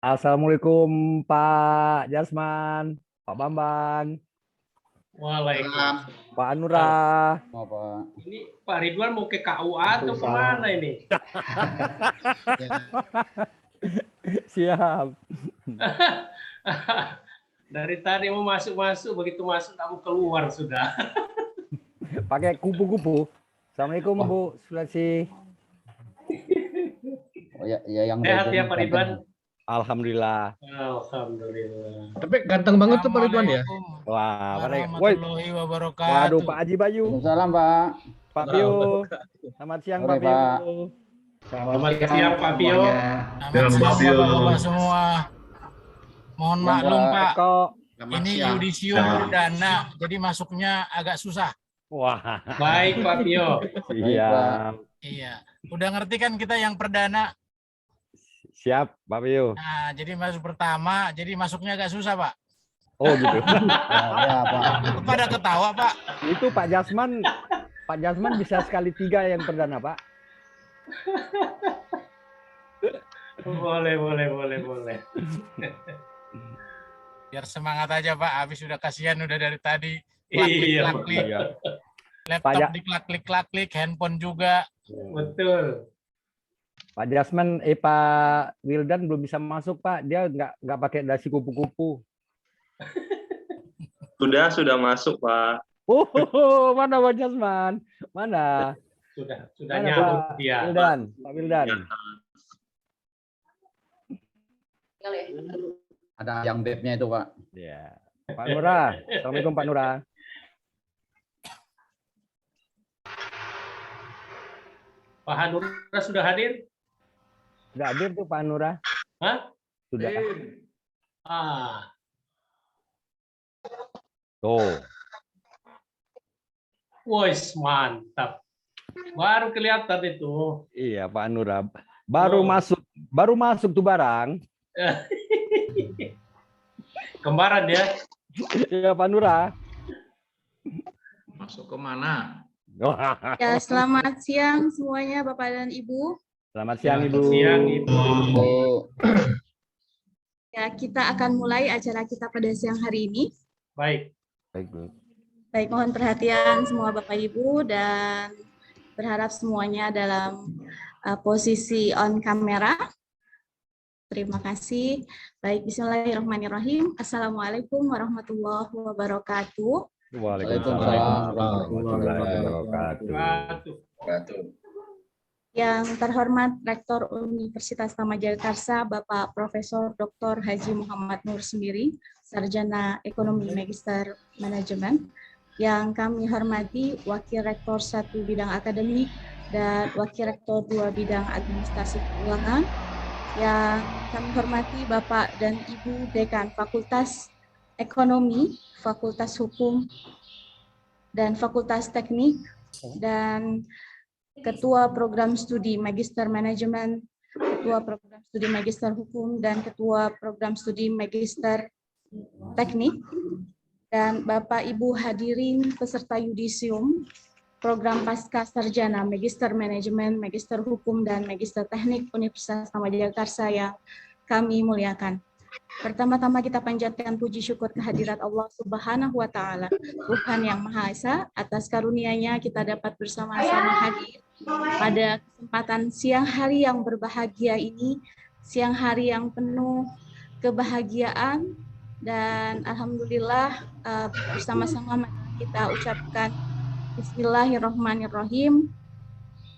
Assalamualaikum Pak Jasman, Pak Bambang, Waalaikumsalam. Pak Anura. Ini Pak Ridwan mau ke KUA atau kemana ini? Siap. Dari tadi mau masuk-masuk, begitu masuk kamu keluar sudah. Pakai kupu-kupu. Assalamualaikum Bu Sulasi. Oh ya, yang Sehat ya Pak Ridwan? Alhamdulillah. Alhamdulillah. Tapi ganteng banget tuh Pak Ridwan ya. Wah, warahmatullahi wabarakatuh. Waduh, Pak Haji Bayu. Salam Pak. Pak Pio. Selamat siang Pak Pio. Selamat siang Pak Pio. Selamat siang Bapak-bapak semua. Mohon maklum Pak, Kok. ini yudisium perdana, jadi masuknya agak susah. Wah. Baik Pak Pio. Iya. Iya, udah ngerti kan kita yang perdana. Siap Pak Pio. Nah, jadi masuk pertama, jadi masuknya agak susah Pak. Oh gitu. Ya, Pak. Pada ketawa Pak. Itu Pak Jasman bisa sekali 3 yang perdana Pak. Boleh. Biar semangat aja Pak, habis sudah kasihan udah dari tadi. Iya. Laptop diklik-klik, handphone juga. Betul. Pak Jasman, Pak Wildan belum bisa masuk Pak. Dia nggak pakai dasi kupu-kupu. Sudah masuk Pak. Oh, mana Pak Jasman? Mana? Sudah Mana nyambung Pak dia. Wildan? Pak Wildan. Ada yang bebnya itu Pak. Ya. Pak Nura. Assalamualaikum Pak Nura. Pak Hanura sudah hadir? Sudah hadir tuh Pak Nura? Hah? Sudah. Tuh. Woi, mantap. Baru kelihatan itu. Iya Pak Nura. Baru masuk tuh barang. Kembaran ya? Iya Pak Nura. Masuk ke mana? Ya, selamat siang semuanya Bapak dan Ibu. Selamat siang Ibu. Selamat siang Ibu. Ya, kita akan mulai acara kita pada siang hari ini. Baik. Baik, mohon perhatian semua Bapak Ibu dan berharap semuanya dalam posisi on kamera. Terima kasih. Baik, bismillahirrahmanirrahim. Assalamualaikum warahmatullahi wabarakatuh. Waalaikumsalam warahmatullahi wabarakatuh. Yang terhormat Rektor Universitas Taman-Jakarta, Bapak Profesor Dr. Haji Muhammad Nur Semiri, Sarjana Ekonomi Magister Manajemen. Yang kami hormati Wakil Rektor 1 Bidang Akademik dan Wakil Rektor 2 Bidang Administrasi Keuangan. Yang kami hormati Bapak dan Ibu Dekan Fakultas Ekonomi, Fakultas Hukum, dan Fakultas Teknik, dan Ketua Program Studi Magister Manajemen, Ketua Program Studi Magister Hukum, dan Ketua Program Studi Magister Teknik, dan Bapak Ibu hadirin peserta yudisium Program Pasca Sarjana Magister Manajemen, Magister Hukum, dan Magister Teknik Universitas Taman-Jakarta yang kami muliakan. Pertama-tama kita panjatkan puji syukur kehadirat Allah Subhanahu wa Ta'ala, Tuhan yang Maha Esa, atas karunia-Nya kita dapat bersama-sama hadir pada kesempatan siang hari yang berbahagia ini, siang hari yang penuh kebahagiaan, dan alhamdulillah bersama-sama kita ucapkan Bismillahirrahmanirrahim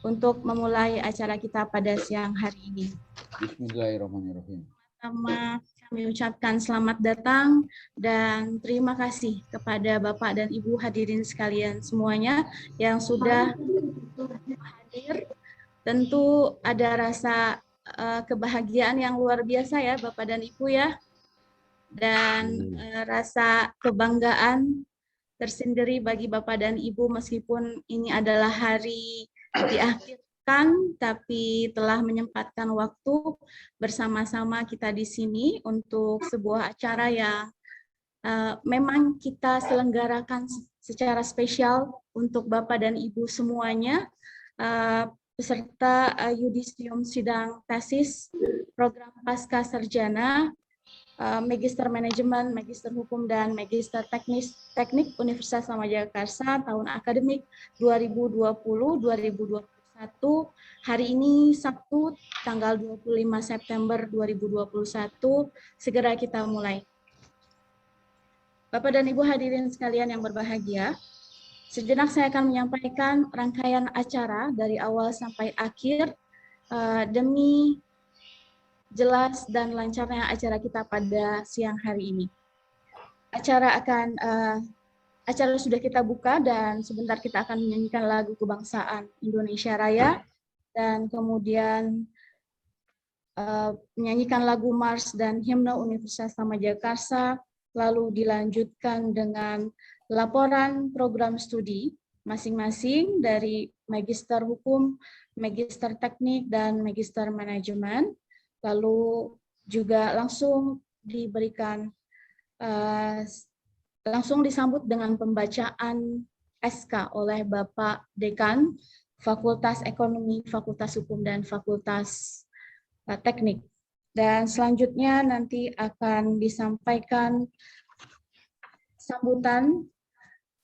untuk memulai acara kita pada siang hari ini. Bismillahirrahmanirrahim. Pertama, kami ucapkan selamat datang dan terima kasih kepada Bapak dan Ibu hadirin sekalian semuanya yang sudah hadir. Tentu ada rasa kebahagiaan yang luar biasa ya Bapak dan Ibu ya. Dan rasa kebanggaan tersendiri bagi Bapak dan Ibu meskipun ini adalah hari di akhir tapi telah menyempatkan waktu bersama-sama kita di sini untuk sebuah acara yang memang kita selenggarakan secara spesial untuk Bapak dan Ibu semuanya peserta yudisium sidang tesis program pasca sarjana Magister Manajemen, Magister Hukum, dan Magister Teknik Universitas Taman Jagakarsa tahun akademik 2020-2021. Hari ini Sabtu tanggal 25 September 2021, segera kita mulai. Bapak dan Ibu hadirin sekalian yang berbahagia, sejenak saya akan menyampaikan rangkaian acara dari awal sampai akhir demi jelas dan lancarnya acara kita pada siang hari ini. Acara sudah kita buka dan sebentar kita akan menyanyikan lagu kebangsaan Indonesia Raya dan kemudian menyanyikan lagu Mars dan Himne Universitas Taman Jagakarsa, lalu dilanjutkan dengan laporan program studi masing-masing dari Magister Hukum, Magister Teknik, dan Magister Manajemen. Lalu juga langsung diberikan, langsung disambut dengan pembacaan SK oleh Bapak Dekan Fakultas Ekonomi, Fakultas Hukum, dan Fakultas Teknik. Dan selanjutnya nanti akan disampaikan sambutan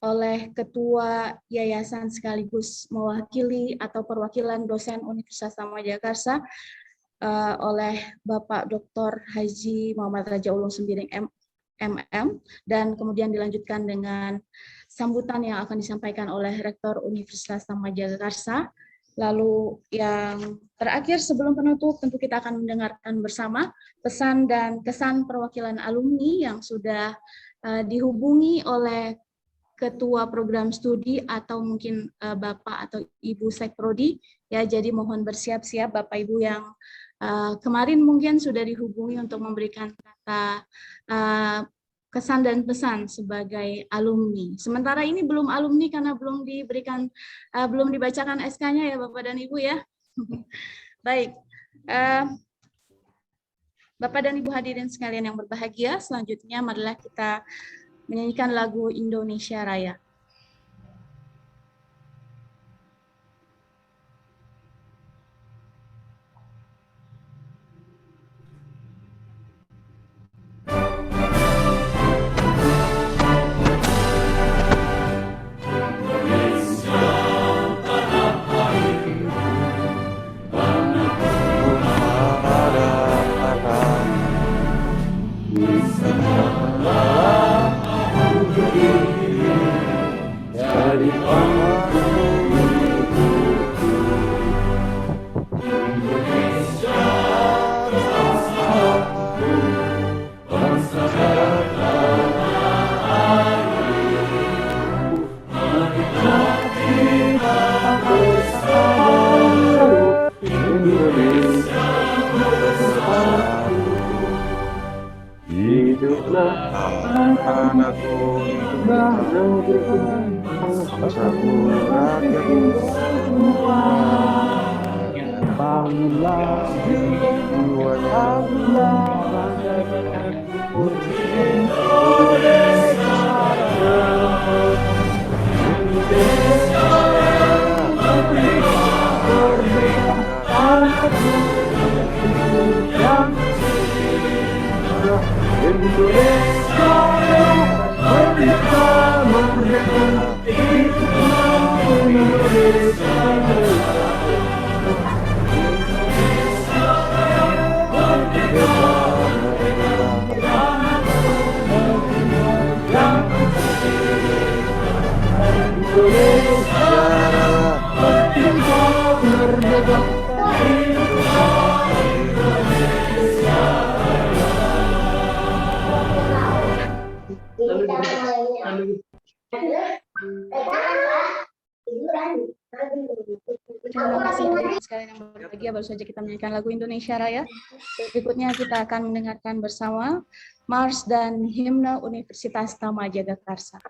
oleh Ketua Yayasan sekaligus mewakili atau perwakilan dosen Universitas Taman Jagakarsa, oleh Bapak Dr. Haji Muhammad Raja Ulum Sembiring MM, dan kemudian dilanjutkan dengan sambutan yang akan disampaikan oleh Rektor Universitas Taman Jagakarsa. Lalu yang terakhir sebelum penutup tentu kita akan mendengarkan bersama pesan dan kesan perwakilan alumni yang sudah dihubungi oleh Ketua Program Studi atau mungkin Bapak atau Ibu Sekprodi, ya, jadi mohon bersiap-siap Bapak Ibu yang kemarin mungkin sudah dihubungi untuk memberikan kata kesan dan pesan sebagai alumni. Sementara ini belum alumni karena belum dibacakan SK-nya ya Bapak dan Ibu ya. Baik, Bapak dan Ibu hadirin sekalian yang berbahagia, selanjutnya marilah kita menyanyikan lagu Indonesia Raya. Terima kasih sekalian yang berbahagia, baru saja kita menyanyikan lagu Indonesia Raya. Berikutnya kita akan mendengarkan bersama Mars dan Himne Universitas Taman Jagakarsa.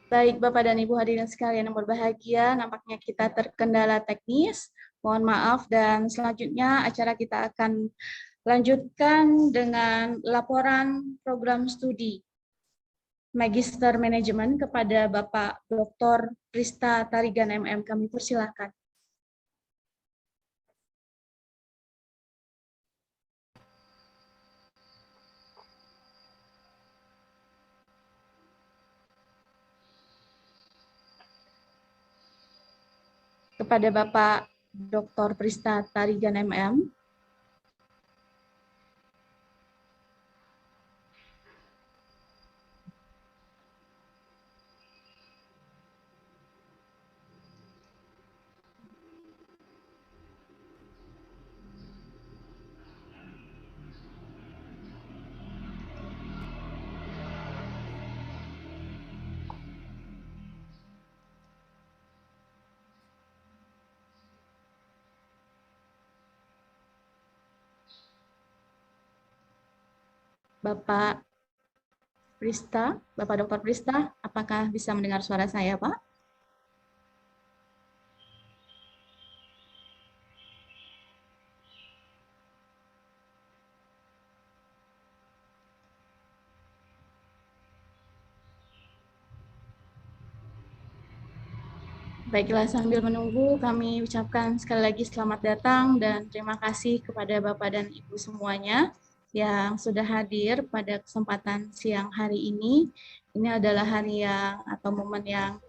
Baik, Bapak dan Ibu hadirin sekalian yang berbahagia, nampaknya kita terkendala teknis. Mohon maaf, dan selanjutnya acara kita akan lanjutkan dengan laporan program studi Magister Manajemen kepada Bapak Dr. Prista Tarigan MM. Kami persilakan. Kepada Bapak Dr. Prista Tarigan MM. Bapak Prista, Bapak Dr. Prista, apakah bisa mendengar suara saya, Pak? Baiklah, sambil menunggu, kami ucapkan sekali lagi selamat datang dan terima kasih kepada Bapak dan Ibu semuanya yang sudah hadir pada kesempatan siang hari ini. Ini adalah hari yang atau momen yang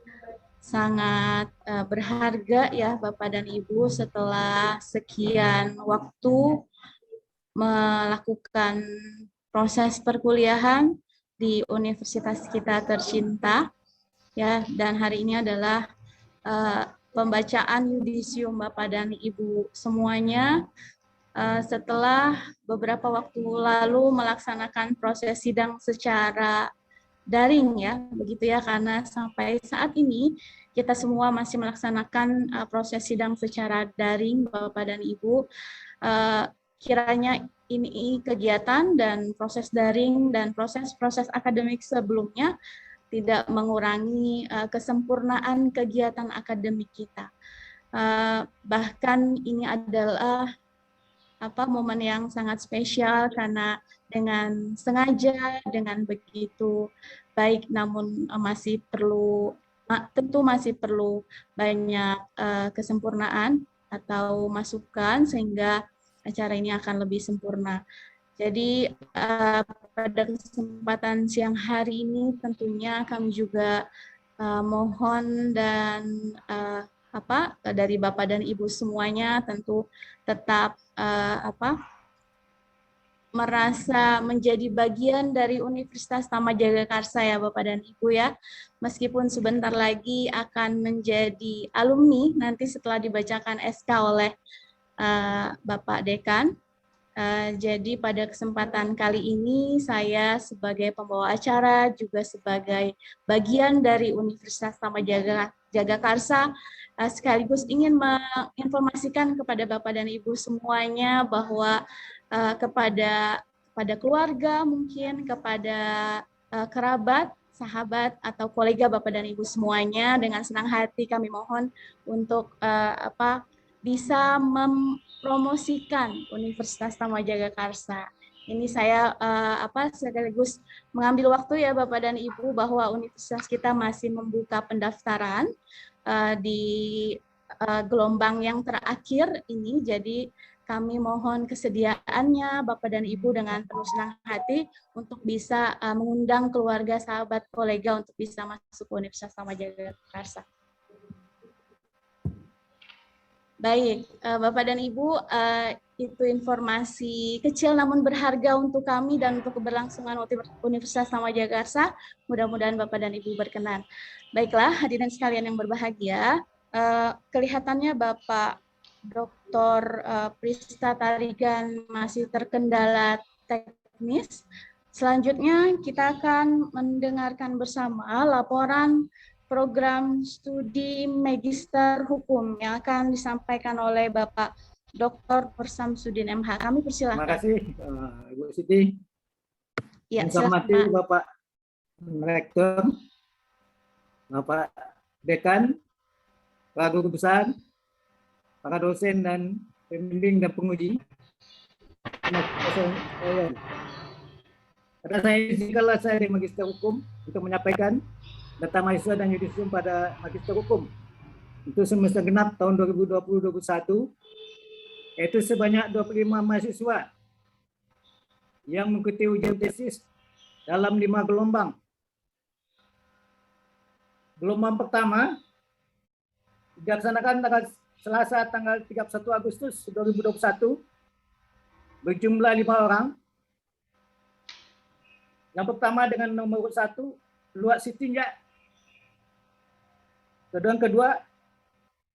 sangat berharga ya Bapak dan Ibu, setelah sekian waktu melakukan proses perkuliahan di universitas kita tercinta ya, dan hari ini adalah pembacaan yudisium Bapak dan Ibu semuanya. Setelah beberapa waktu lalu melaksanakan proses sidang secara daring ya, begitu ya, karena sampai saat ini kita semua masih melaksanakan proses sidang secara daring Bapak dan Ibu. Kiranya ini kegiatan dan proses daring dan proses akademik sebelumnya tidak mengurangi kesempurnaan kegiatan akademik kita. Bahkan ini adalah momen yang sangat spesial karena dengan sengaja, dengan begitu baik, namun tentu masih perlu banyak kesempurnaan atau masukan sehingga acara ini akan lebih sempurna. Jadi pada kesempatan siang hari ini tentunya kami juga mohon dan dari Bapak dan Ibu semuanya tentu tetap merasa menjadi bagian dari Universitas Taman Jagakarsa ya Bapak dan Ibu ya. Meskipun sebentar lagi akan menjadi alumni nanti setelah dibacakan SK oleh Bapak Dekan. Jadi pada kesempatan kali ini saya sebagai pembawa acara juga sebagai bagian dari Universitas Taman Jagakarsa sekaligus ingin menginformasikan kepada Bapak dan Ibu semuanya bahwa kepada keluarga, mungkin kepada kerabat, sahabat atau kolega Bapak dan Ibu semuanya, dengan senang hati kami mohon untuk bisa mempromosikan Universitas Taman Jagakarsa. Ini saya sekaligus mengambil waktu ya Bapak dan Ibu bahwa universitas kita masih membuka pendaftaran di gelombang yang terakhir ini. Jadi kami mohon kesediaannya Bapak dan Ibu dengan penuh senang hati untuk bisa mengundang keluarga, sahabat, kolega untuk bisa masuk ke Universitas Taman Jagakarsa. Baik, Bapak dan Ibu, itu informasi kecil namun berharga untuk kami dan untuk keberlangsungan Universitas Taman Jagakarsa. Mudah-mudahan Bapak dan Ibu berkenan. Baiklah, hadirin sekalian yang berbahagia, kelihatannya Bapak Dr. Prista Tarigan masih terkendala teknis. Selanjutnya kita akan mendengarkan bersama laporan program studi Magister Hukum yang akan disampaikan oleh Bapak Dr. Samsudin MH. Kami persilahkan. Terima kasih, Ibu Siti. Ya, Informasi silakan, Pak. Bapak Rektor. Bapak Dekan, para guru besar, para dosen dan pembimbing dan penguji. Pada saya izinkanlah saya dari Magister Hukum untuk menyampaikan data mahasiswa dan yudisium pada Magister Hukum untuk semester genap tahun 2020-2021, yaitu sebanyak 25 mahasiswa yang mengikuti ujian tesis dalam 5 gelombang. Gelombang pertama dilaksanakan tanggal Selasa tanggal 31 Agustus 2021 berjumlah 5 orang. Yang pertama dengan nomor 1 Luat Sitinjak. Kedua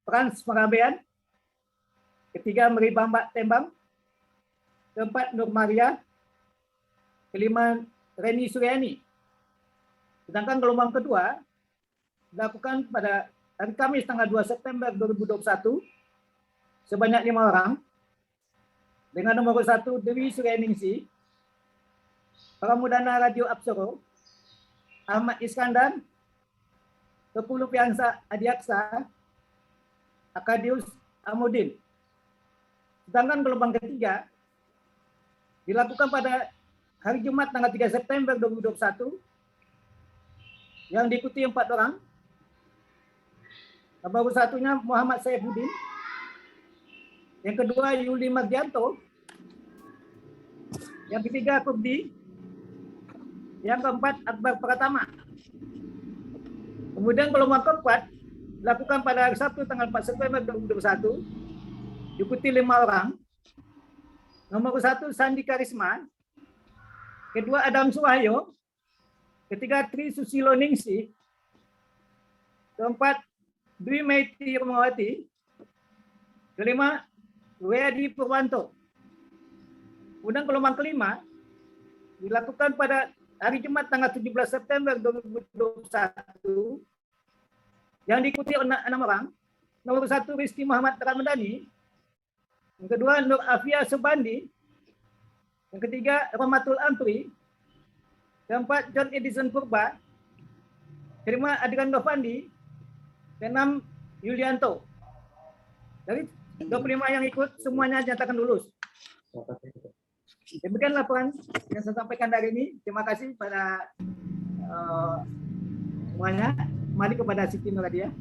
Frans Merabean. Ketiga Meribang Mbak Tembang. Keempat Nur Maria. Kelima Reni Suryani. Sedangkan gelombang kedua dilakukan pada hari Kamis tanggal 2 September 2021 sebanyak 5 orang dengan nomor 1 Dewi Suryaningsi, Pramudana Radio Apsoro, Ahmad Iskandar, Kepulu Piangsa Adiaksa, Akadius Amudin. Sedangkan gelombang ketiga dilakukan pada hari Jumat tanggal 3 September 2021 yang diikuti 4 orang. Nomor satunya Muhammad Saifuddin. Yang kedua Yuli Margianto. Yang ketiga Kubdi. Yang keempat Akbar Pratama. Kemudian gelombang keempat dilakukan pada hari Sabtu tanggal 4 September 2021. Diikuti 5 orang. Nomor 1 Sandi Karisma. Kedua Adam Suwahyo. Ketiga Tri Susilo Ningsih. Keempat Dwi Maiti Rumawati. Kelima Weyadi Purwanto. Kemudian gelombang kelima dilakukan pada hari Jumat tanggal 17 September 2021 yang diikuti oleh 6 orang. Nomor 1 Rizky Muhammad Ramadhani. Yang kedua Nur Afia Subandi. Yang ketiga Rahmatul Ampri. Keempat John Edison Purba. Kelima Adrian Novandi. Keenam Yulianto. Dari 25 yang ikut semuanya nyatakan lulus. Demikian laporan yang saya sampaikan hari ini. Terima kasih pada semuanya. Kembali kepada Siti Nuradia.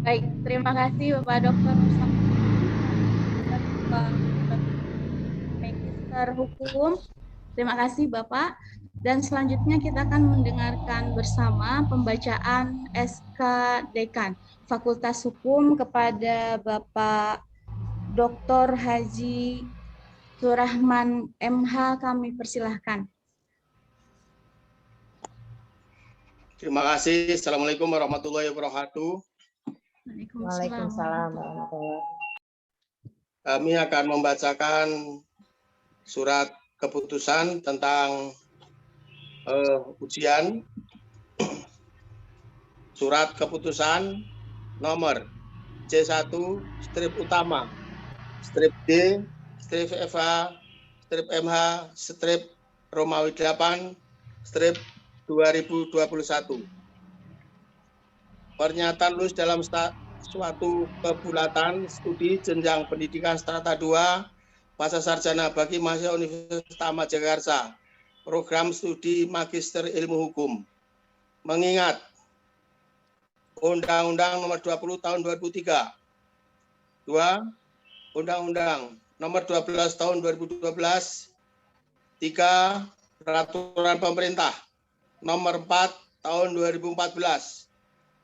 Baik, terima kasih Bapak Dr. Magister Hukum. Terima kasih Bapak. Dan selanjutnya kita akan mendengarkan bersama pembacaan SK Dekan Fakultas Hukum kepada Bapak Dr. Haji Surahman MH. Kami persilahkan. Terima kasih. Assalamualaikum warahmatullahi wabarakatuh. Waalaikumsalam warahmatullahi. Kami akan membacakan surat keputusan tentang ujian. Surat keputusan nomor C1 strip utama strip D strip FH strip MH strip Romawi 8 strip 2021. Pernyataan lulus dalam suatu kebulatan studi jenjang pendidikan strata 2 pasca sarjana bagi mahasiswa Universitas Ahmad Jakarta, program studi Magister Ilmu Hukum. Mengingat Undang-Undang Nomor 20 Tahun 2003, 2. Undang-Undang Nomor 12 Tahun 2012, 3. Peraturan Pemerintah Nomor 4 Tahun 2014,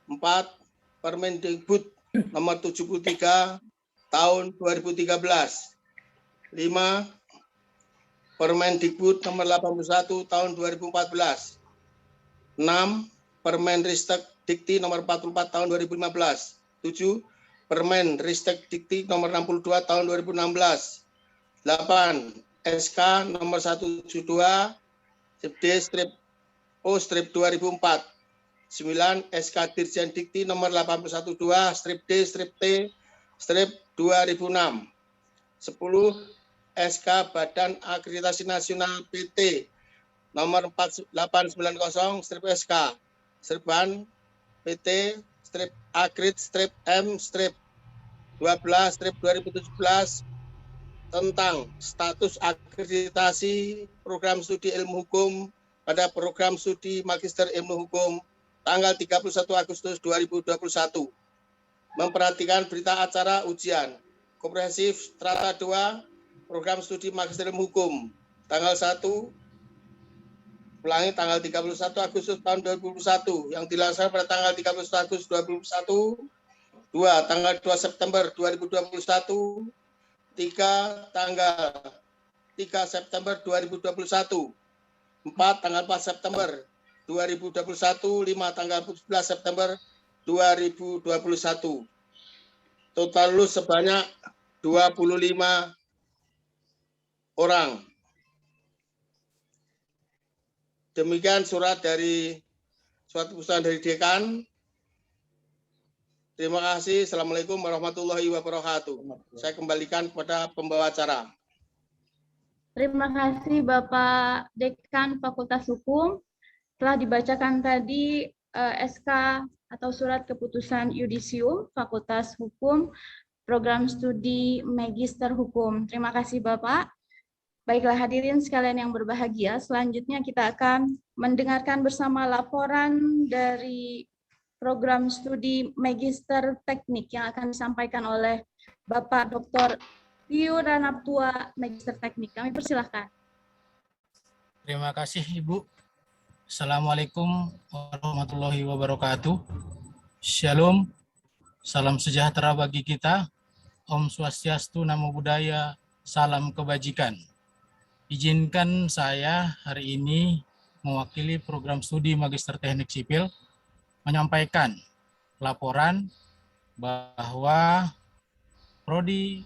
4. Permendikbud Nomor 73 Tahun 2013, 5. Permendikbud Nomor 81 Tahun 2014, 6. Permenristek Dikti Nomor 44 Tahun 2015, 7. Permenristek Dikti Nomor 62 Tahun 2016, 8. SK Nomor 172 D strip O strip 2004, 9. SK Dirjen Dikti Nomor 812 strip D strip T strip 2006, 10. SK Badan Akreditasi Nasional PT Nomor 4890 strip SK Serban PT strip Agrit strip M strip 12 strip 2017 tentang status akreditasi program studi ilmu hukum pada program studi Magister Ilmu Hukum tanggal 31 Agustus 2021. Memperhatikan berita acara ujian komprehensif strata 2 program studi Magister Ilmu Hukum tanggal 1 ulangi tanggal 31 Agustus tahun 2021 yang dilaksanakan pada tanggal 31 Agustus 2021, 2 tanggal 2 September 2021, 3 tanggal 3 September 2021, 4 tanggal 4 September 2021, 5 tanggal 11 September 2021. Total lulus sebanyak 25 orang. Demikian surat keputusan dari dekan. Terima kasih. Assalamualaikum warahmatullahi wabarakatuh. Saya kembalikan kepada pembawa acara. Terima kasih Bapak Dekan Fakultas Hukum. Telah dibacakan tadi SK atau surat keputusan yudisium Fakultas Hukum Program Studi Magister Hukum. Terima kasih Bapak. Baiklah hadirin sekalian yang berbahagia, selanjutnya kita akan mendengarkan bersama laporan dari program studi Magister Teknik yang akan disampaikan oleh Bapak Dr. Pio Ranaptua, Magister Teknik. Kami persilahkan. Terima kasih Ibu. Assalamualaikum warahmatullahi wabarakatuh. Shalom, salam sejahtera bagi kita. Om Swastiastu, Namo Buddhaya, salam kebajikan. Izinkan saya hari ini mewakili program studi Magister Teknik Sipil menyampaikan laporan bahwa Prodi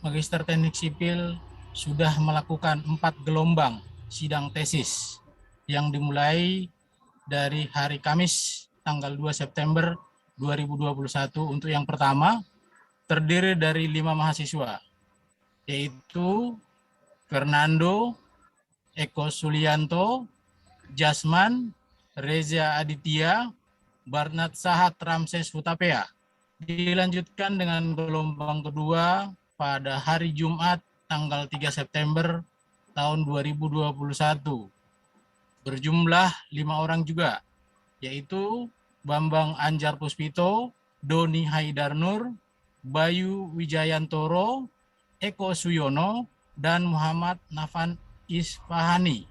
Magister Teknik Sipil sudah melakukan 4 gelombang sidang tesis yang dimulai dari hari Kamis tanggal 2 September 2021 untuk yang pertama terdiri dari 5 mahasiswa, yaitu Fernando, Eko Sulianto, Jasman, Reza Aditya, Barnat Sahat Ramses Hutapea. Dilanjutkan dengan gelombang kedua pada hari Jumat tanggal 3 September tahun 2021. Berjumlah 5 orang juga, yaitu Bambang Anjar Puspito, Doni Haidarnur, Bayu Wijayantoro, Eko Suyono, dan Muhammad Nafan Isfahani.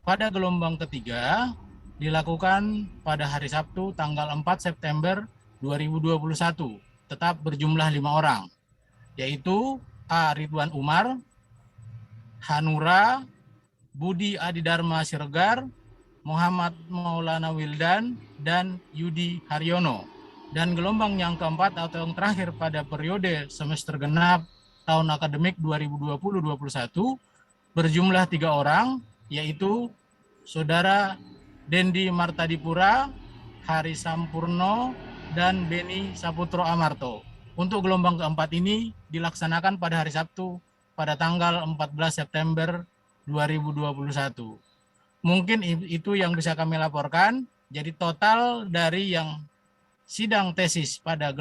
Pada gelombang ketiga dilakukan pada hari Sabtu tanggal 4 September 2021, tetap berjumlah 5 orang, yaitu A. Ridwan Umar, Hanura, Budi Adidharma Siregar, Muhammad Maulana Wildan, dan Yudi Haryono. Dan gelombang yang keempat atau yang terakhir pada periode semester genap tahun akademik 2020-2021 berjumlah 3 orang, yaitu Saudara Dendi Martadipura, Hari Sampurno, dan Beni Saputro Amarto. Untuk gelombang keempat ini dilaksanakan pada hari Sabtu pada tanggal 14 September 2021. Mungkin itu yang bisa kami laporkan. Jadi total dari yang sidang tesis pada 4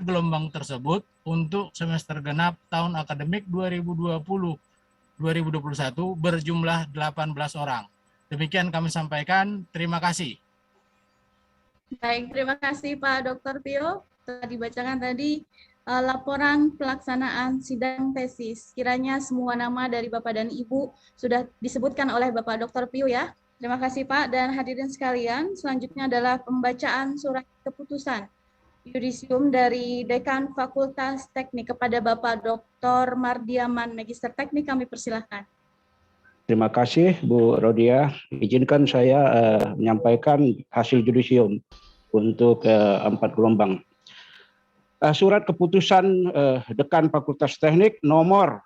gelombang tersebut untuk semester genap tahun akademik 2020-2021 berjumlah 18 orang. Demikian kami sampaikan. Terima kasih. Baik, terima kasih Pak Dr. Pio. Telah dibacakan tadi laporan pelaksanaan sidang tesis. Kiranya semua nama dari Bapak dan Ibu sudah disebutkan oleh Bapak Dr. Pio ya. Terima kasih Pak dan hadirin sekalian. Selanjutnya adalah pembacaan surat keputusan yudisium dari Dekan Fakultas Teknik kepada Bapak Dr. Mardiaman, Magister Teknik. Kami persilahkan. Terima kasih Bu Rodia. Izinkan saya menyampaikan hasil yudisium untuk 4 gelombang. Surat keputusan Dekan Fakultas Teknik nomor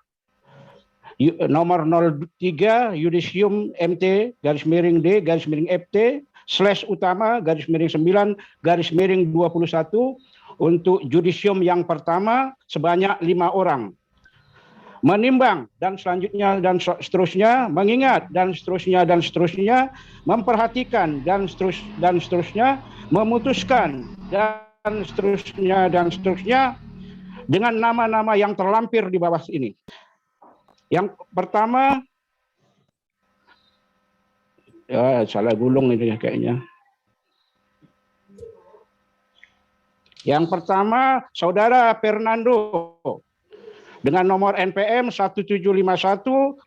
03 yudisium MT /D/FT /utama/9 -21 untuk yudisium yang pertama sebanyak 5 orang. menimbang dan selanjutnya dan seterusnya, mengingat dan seterusnya dan seterusnya, memperhatikan dan seterusnya, memutuskan dan seterusnya dengan nama-nama yang terlampir di bawah ini. Yang pertama, ya salah gulung ini kayaknya. Yang pertama, Saudara Fernando dengan nomor NPM 1751060019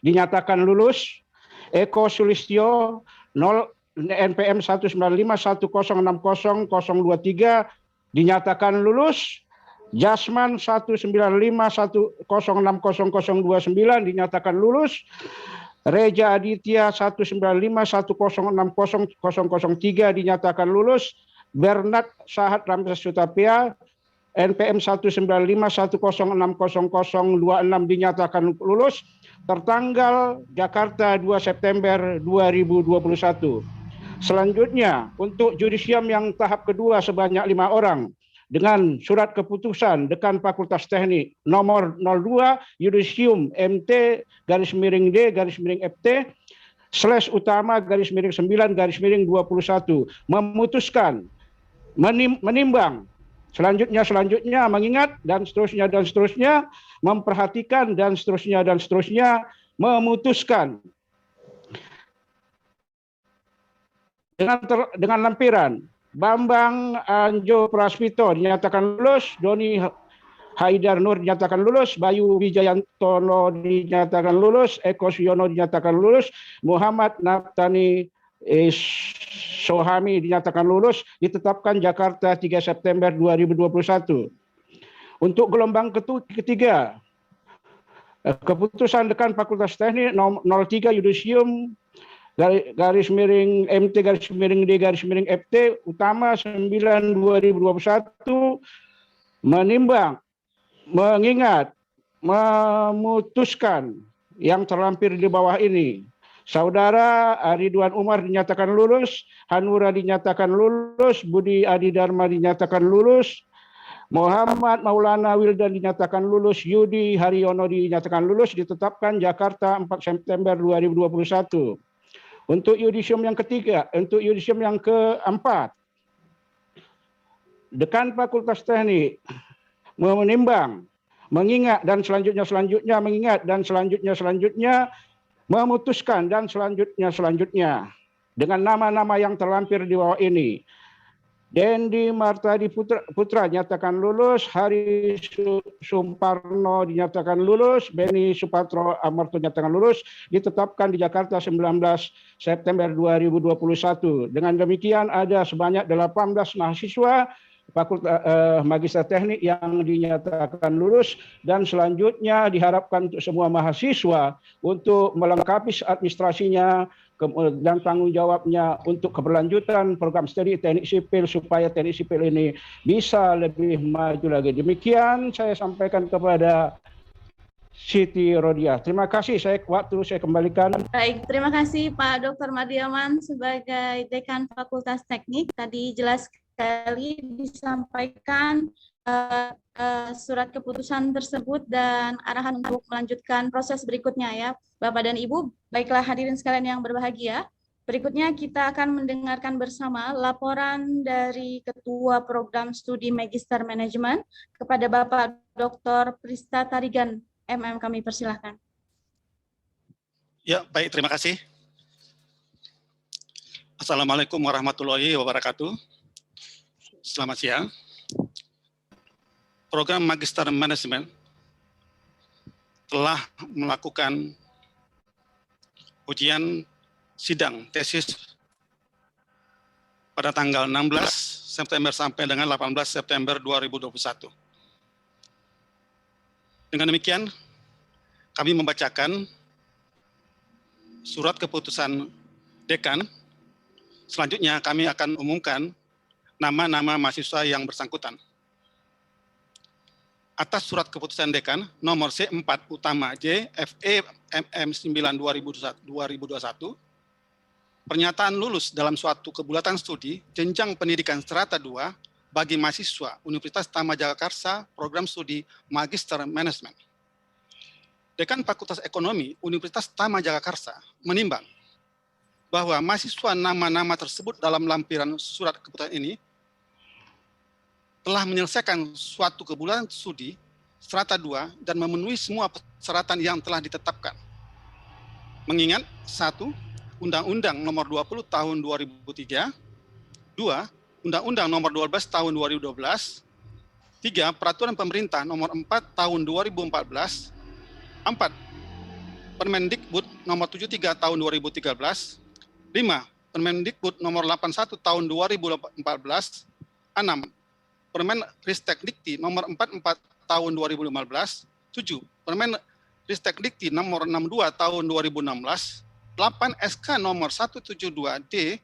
dinyatakan lulus. Eko Sulistyo NPM 19510600023 dinyatakan lulus. Jasman 19510600029 dinyatakan lulus. Reja Aditya 19510600003 dinyatakan lulus. Bernard Sahat Ramses Sutapia NPM 19510600026 dinyatakan lulus. Tertanggal Jakarta 2 September 2021. Selanjutnya untuk judisium yang tahap kedua sebanyak 5 orang dengan surat keputusan Dekan Fakultas Teknik nomor 02 Yudisium MT /D/FT /utama/9/21 memutuskan menimbang selanjutnya mengingat dan seterusnya memperhatikan dan seterusnya memutuskan dengan lampiran Bambang Anjo Prasmito dinyatakan lulus, Doni Haidar Nur dinyatakan lulus, Bayu Wijayantono dinyatakan lulus, Eko Suyono dinyatakan lulus, Muhammad Naftani Sohami dinyatakan lulus, ditetapkan Jakarta 3 September 2021. Untuk gelombang ketiga, keputusan Dekan Fakultas Teknik 03 Yudisium /MT/D/FT utama 9/2021 menimbang, mengingat, memutuskan yang terlampir di bawah ini. Saudara Ridwan Umar dinyatakan lulus, Hanura dinyatakan lulus, Budi Adi Dharma dinyatakan lulus, Muhammad Maulana Wildan dinyatakan lulus, Yudi Haryono dinyatakan lulus, ditetapkan Jakarta 4 September 2021. Untuk yudisium yang ketiga, untuk yudisium yang keempat, Dekan Fakultas Teknik menimbang, mengingat dan selanjutnya mengingat dan selanjutnya memutuskan dan selanjutnya dengan nama-nama yang terlampir di bawah ini. Dendi Martadi Putra dinyatakan lulus, Hari Sumparno dinyatakan lulus, Beni Supatro Amarto dinyatakan lulus, ditetapkan di Jakarta 19 September 2021. Dengan demikian ada sebanyak 18 mahasiswa Fakultas Magister Teknik yang dinyatakan lulus, dan selanjutnya diharapkan untuk semua mahasiswa untuk melengkapi administrasinya dan tanggung jawabnya untuk keberlanjutan program studi teknik sipil supaya teknik sipil ini bisa lebih maju lagi. Demikian saya sampaikan kepada Siti Rodia. Terima kasih, waktu saya kembalikan. Baik, terima kasih Pak Dr. Mardiaman sebagai Dekan Fakultas Teknik. Tadi jelas sekali disampaikan surat keputusan tersebut dan arahan untuk melanjutkan proses berikutnya ya Bapak dan Ibu. Baiklah hadirin sekalian yang berbahagia, berikutnya kita akan mendengarkan bersama laporan dari Ketua Program Studi Magister Manajemen kepada Bapak Dr. Prista Tarigan MM. Kami persilahkan. Ya, baik, terima kasih. Assalamualaikum warahmatullahi wabarakatuh. Selamat siang. Program Magister Manajemen telah melakukan ujian sidang tesis pada tanggal 16 September sampai dengan 18 September 2021. Dengan demikian, kami membacakan surat keputusan dekan. Selanjutnya kami akan umumkan nama-nama mahasiswa yang bersangkutan. Atas surat keputusan dekan nomor C4 utama JFE MM 9 2021, pernyataan lulus dalam suatu kebulatan studi jenjang pendidikan strata 2 bagi mahasiswa Universitas Tama Jagakarsa program studi Magister Manajemen. Dekan Fakultas Ekonomi Universitas Tama Jagakarsa menimbang bahwa mahasiswa nama-nama tersebut dalam lampiran surat keputusan ini telah menyelesaikan suatu kebutuhan studi strata 2 dan memenuhi semua persyaratan yang telah ditetapkan. Mengingat 1. Undang-Undang Nomor 20 Tahun 2003, 2. Undang-Undang Nomor 12 Tahun 2012, 3. Peraturan Pemerintah Nomor 4 Tahun 2014, 4. Permendikbud Nomor 73 Tahun 2013, 5. Permendikbud Nomor 81 Tahun 2014, 6. Permen Ristek Dikti Nomor 44 Tahun 2015, 7. Permen Ristek Dikti Nomor 62 Tahun 2016, 8. SK Nomor 172D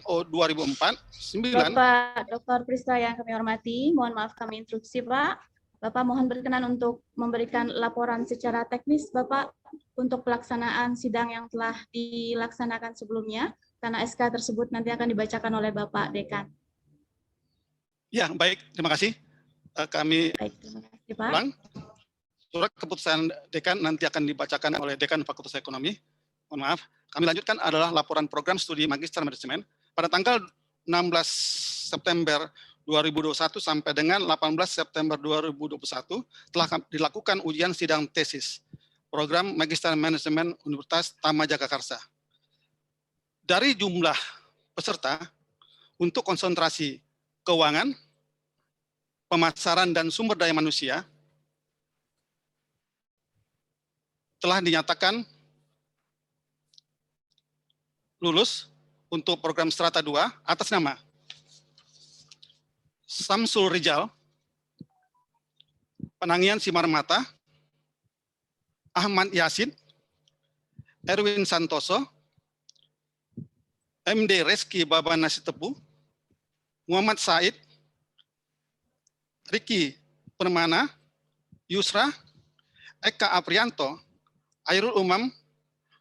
/O 2004, 9. Bapak Dr. Prista yang kami hormati, mohon maaf kami instruksi Pak. Bapak mohon berkenan untuk memberikan laporan secara teknis Bapak untuk pelaksanaan sidang yang telah dilaksanakan sebelumnya, karena SK tersebut nanti akan dibacakan oleh Bapak Dekan. Ya, baik. Terima kasih. Kami ulang. Surat keputusan Dekan nanti akan dibacakan oleh Dekan Fakultas Ekonomi. Mohon maaf. Kami lanjutkan adalah laporan program studi Magister Manajemen pada tanggal 16 September 2021 sampai dengan 18 September 2021 telah dilakukan ujian sidang tesis program Magister Manajemen Universitas Tama Jagakarsa. Dari jumlah peserta untuk konsentrasi keuangan, pemasaran dan sumber daya manusia telah dinyatakan lulus untuk program strata 2 atas nama Samsul Rijal, Penangian Simarmata, Ahmad Yasin, Erwin Santoso, MD Reski Babana Sitepu, Muhammad Said, Riki Permana, Yusra, Eka Aprianto, Airul Umam,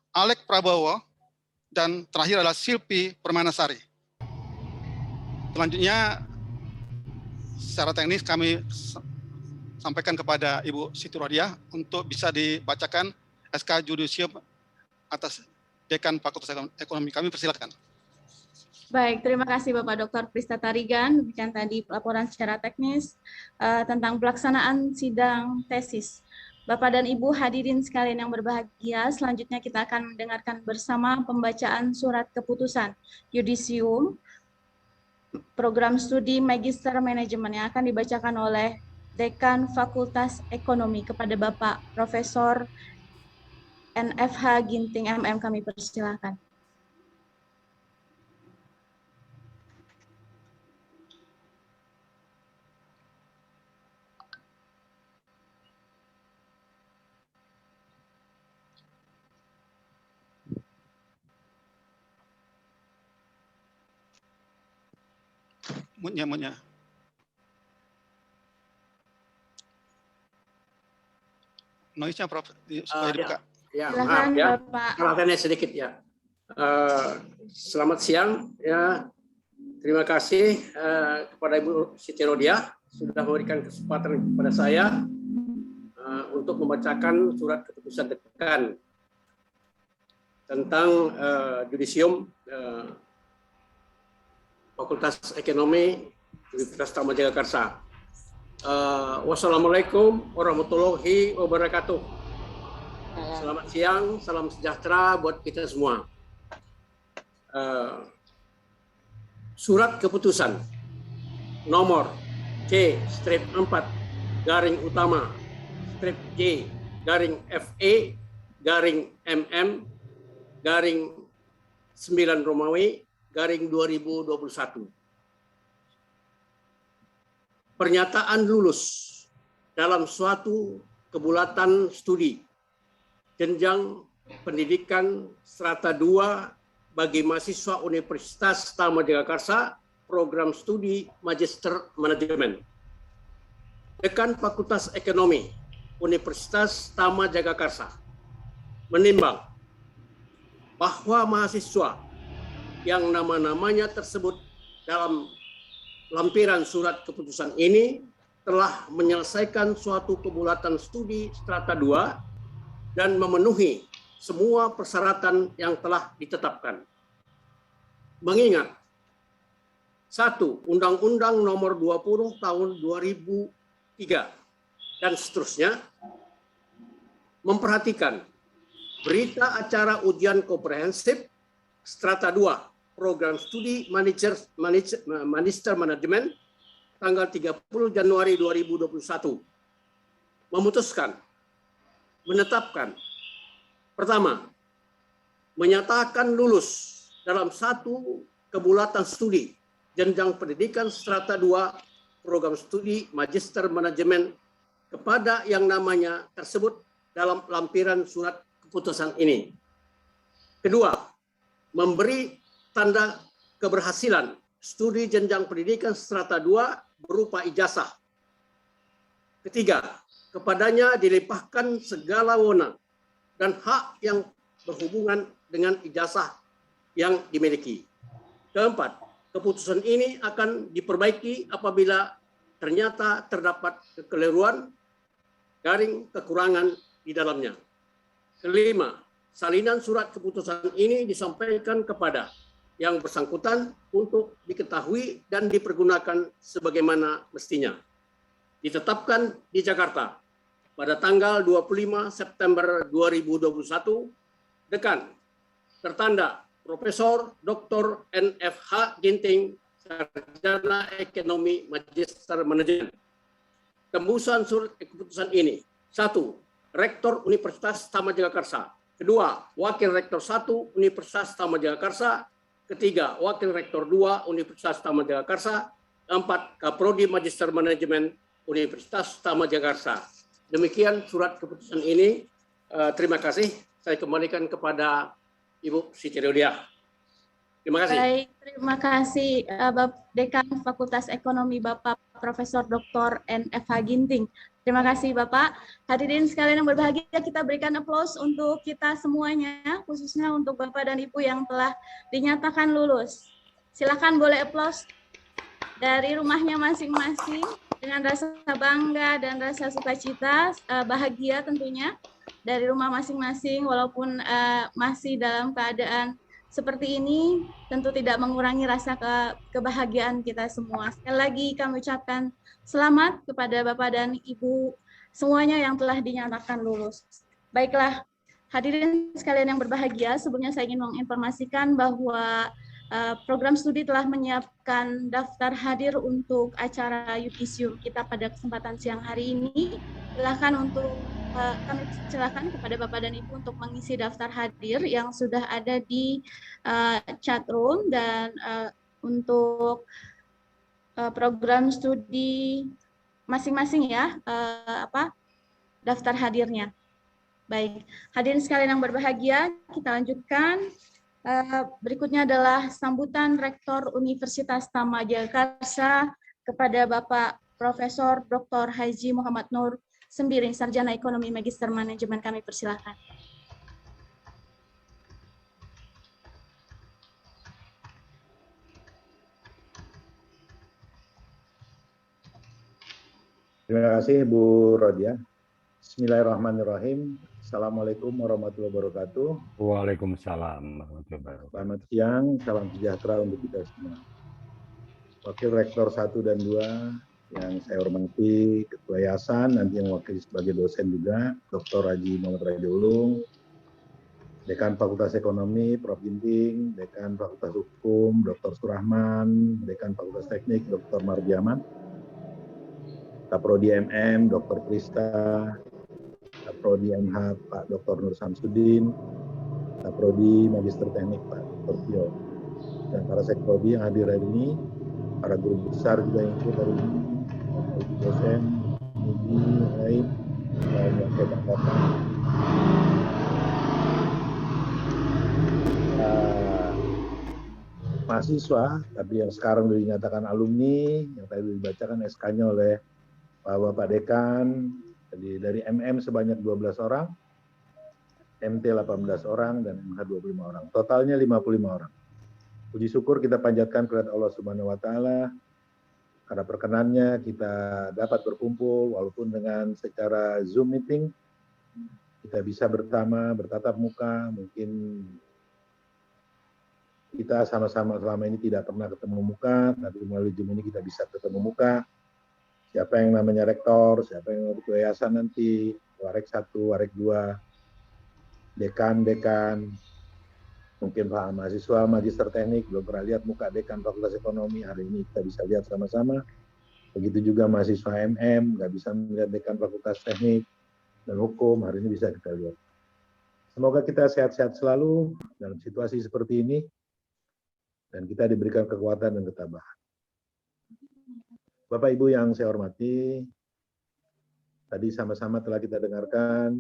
Alek Prabowo, dan terakhir adalah Silpi Permanasari. Selanjutnya, secara teknis kami sampaikan kepada Ibu Siti Rodiah untuk bisa dibacakan SK Judisium atas Dekan Fakultas Ekonomi. Kami persilakan. Baik, terima kasih Bapak Dr. Prista Tarigan. Demikian tadi laporan secara teknis tentang pelaksanaan sidang tesis. Bapak dan Ibu hadirin sekalian yang berbahagia, selanjutnya kita akan mendengarkan bersama pembacaan surat keputusan Yudisium program studi Magister Manajemen yang akan dibacakan oleh Dekan Fakultas Ekonomi kepada Bapak Profesor NFH Ginting MM. Kami persilakan. Mutnya. Noise-nya Prof, supaya dibuka. Ya, silakan, maaf ya, Bapak. perhatiannya sedikit ya. Selamat siang ya. Terima kasih kepada Ibu Siti Rodiah sudah memberikan kesempatan kepada saya untuk membacakan surat keputusan Dekan tentang Judisium Fakultas Ekonomi Universitas Tama Jagakarsa. Wassalamualaikum warahmatullahi wabarakatuh. Selamat siang, salam sejahtera buat kita semua. Surat keputusan nomor C-4-FE-FE-MM-9 pernyataan lulus dalam suatu kebulatan studi jenjang pendidikan strata 2 bagi mahasiswa Universitas Tama Jagakarsa program studi Magister Manajemen. Dekan Fakultas Ekonomi Universitas Tama Jagakarsa menimbang bahwa mahasiswa yang nama-namanya tersebut dalam lampiran surat keputusan ini telah menyelesaikan suatu kebulatan studi strata 2 dan memenuhi semua persyaratan yang telah ditetapkan. Mengingat 1. Undang-Undang Nomor 20 Tahun 2003 dan seterusnya, memperhatikan berita acara ujian komprehensif strata 2 program studi Magister Manajemen tanggal 30 Januari 2021 memutuskan, menetapkan, pertama, menyatakan lulus dalam satu kebulatan studi jenjang pendidikan strata 2 program studi Magister Manajemen kepada yang namanya tersebut dalam lampiran surat keputusan ini. Kedua, memberi tanda keberhasilan studi jenjang pendidikan strata 2 berupa ijazah. Ketiga, kepadanya dilimpahkan segala wewenang dan hak yang berhubungan dengan ijazah yang dimiliki. Keempat, keputusan ini akan diperbaiki apabila ternyata terdapat kekeliruan, kekurangan di dalamnya. Kelima, salinan surat keputusan ini disampaikan kepada yang bersangkutan untuk diketahui dan dipergunakan sebagaimana mestinya. Ditetapkan di Jakarta pada tanggal 25 September 2021, Dekan tertanda Profesor Dr. N.F.H. Ginting, Sarjana Ekonomi Magister Manajemen. Tembusan surat keputusan ini: 1. Rektor Universitas Tamajagakarsa. 2. Wakil Rektor 1 Universitas Tamajagakarsa. 3. Wakil Rektor 2 Universitas Tamanjagakarsa. 4. Kaprodi Magister Manajemen Universitas Tamanjagakarsa. Demikian surat keputusan ini. Terima kasih. Saya kembalikan kepada Ibu Siti Rodia. Terima kasih. Baik, terima kasih Bapak Dekan Fakultas Ekonomi Bapak Profesor Dr. N.F.H. Ginting. Terima kasih Bapak. Hadirin sekalian yang berbahagia, kita berikan aplaus untuk kita semuanya, khususnya untuk Bapak dan Ibu yang telah dinyatakan lulus. Silakan boleh aplaus dari rumahnya masing-masing dengan rasa bangga dan rasa sukacita, bahagia tentunya dari rumah masing-masing, walaupun masih dalam keadaan seperti ini, tentu tidak mengurangi rasa kebahagiaan kita semua. Sekali lagi kami ucapkan selamat kepada Bapak dan Ibu semuanya yang telah dinyatakan lulus. Baiklah, hadirin sekalian yang berbahagia, sebelumnya saya ingin menginformasikan bahwa program studi telah menyiapkan daftar hadir untuk acara yudisium kita pada kesempatan siang hari ini. Kami silakan kepada Bapak dan Ibu untuk mengisi daftar hadir yang sudah ada di chat room, dan untuk program studi masing-masing ya, daftar hadirnya. Baik, hadirin sekalian yang berbahagia, kita lanjutkan. Berikutnya adalah sambutan Rektor Universitas Tamanjagakarsa kepada Bapak Profesor Dr. Haji Muhammad Nur Sembiring, Sarjana Ekonomi Magister Manajemen. Kami persilakan. Terima kasih Bu Rodia. Bismillahirrahmanirrahim. Assalamualaikum warahmatullahi wabarakatuh. Waalaikumsalam warahmatullahi wabarakatuh. Selamat siang, salam sejahtera untuk kita semua. Wakil Rektor 1 dan 2 yang saya hormati, Ketua Yayasan, nanti yang wakil sebagai dosen juga, Dr. Haji Muhammad Raja Ulung, Dekan Fakultas Ekonomi, Prof. Ginting, Dekan Fakultas Hukum, Dr. Surahman, Dekan Fakultas Teknik, Dr. Mardiaman, Kaprodi MM, Dr. Prista, Kaprodi MH, Pak Dr. Nur Samsudin, Kaprodi Magister Teknik, Pak Dr. Pio, dan para sekprodi yang hadir hari ini, para guru besar juga yang ikut hari ini, dosen, peneliti, yang lain, dan yang saya banggakan. Mahasiswa, tapi yang sekarang sudah dinyatakan alumni, yang tadi dibacakan SK-nya oleh Pak Bapak Dekan, jadi dari MM sebanyak 12 orang, MT 18 orang, dan MH 25 orang. Totalnya 55 orang. Puji syukur kita panjatkan kepada Allah Subhanahu wa Ta'ala karena perkenannya kita dapat berkumpul walaupun dengan secara Zoom meeting. Kita bisa bertatap muka, mungkin kita sama-sama selama ini tidak pernah ketemu muka, tapi melalui Zoom ini kita bisa ketemu muka. Siapa yang namanya rektor, siapa yang ketua yayasan nanti, warek 1, warek 2, dekan, mungkin Pak mahasiswa, magister teknik, belum pernah lihat muka dekan Fakultas Ekonomi, hari ini kita bisa lihat sama-sama. Begitu juga mahasiswa MM, nggak bisa melihat dekan Fakultas Teknik dan Hukum, hari ini bisa kita lihat. Semoga kita sehat-sehat selalu dalam situasi seperti ini, dan kita diberikan kekuatan dan ketabahan. Bapak Ibu yang saya hormati, tadi sama-sama telah kita dengarkan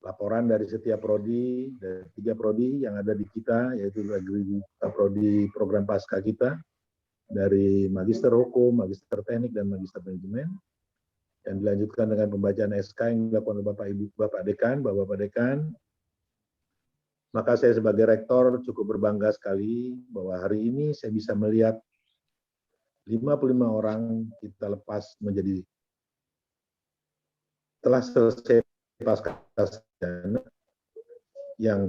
laporan dari setiap prodi, dari 3 prodi yang ada di kita, yaitu prodi program pasca kita, dari Magister Hukum, Magister Teknik, dan Magister Manajemen, yang dilanjutkan dengan pembacaan SK yang dilakukan oleh Bapak Ibu, Bapak Dekan, Bapak Dekan. Maka saya sebagai rektor cukup berbangga sekali bahwa hari ini saya bisa melihat 55 orang kita lepas menjadi telah selesai pasca sarjana yang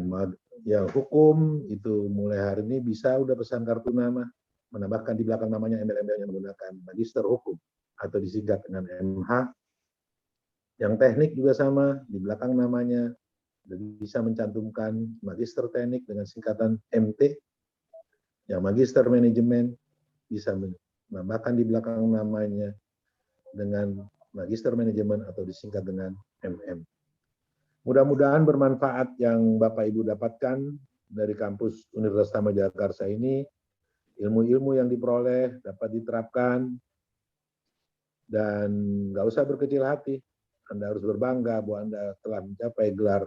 hukum itu mulai hari ini bisa udah pesan kartu nama, menambahkan di belakang namanya embel-embel yang menggunakan Magister Hukum atau disingkat dengan MH. Yang teknik juga sama, di belakang namanya bisa mencantumkan Magister Teknik dengan singkatan MT. Yang Magister Manajemen bisa menambahkan di belakang namanya dengan Magister Manajemen atau disingkat dengan MM. Mudah-mudahan bermanfaat yang Bapak Ibu dapatkan dari kampus Universitas Tama Jagakarsa ini, ilmu-ilmu yang diperoleh dapat diterapkan, dan nggak usah berkecil hati. Anda harus berbangga bahwa Anda telah mencapai gelar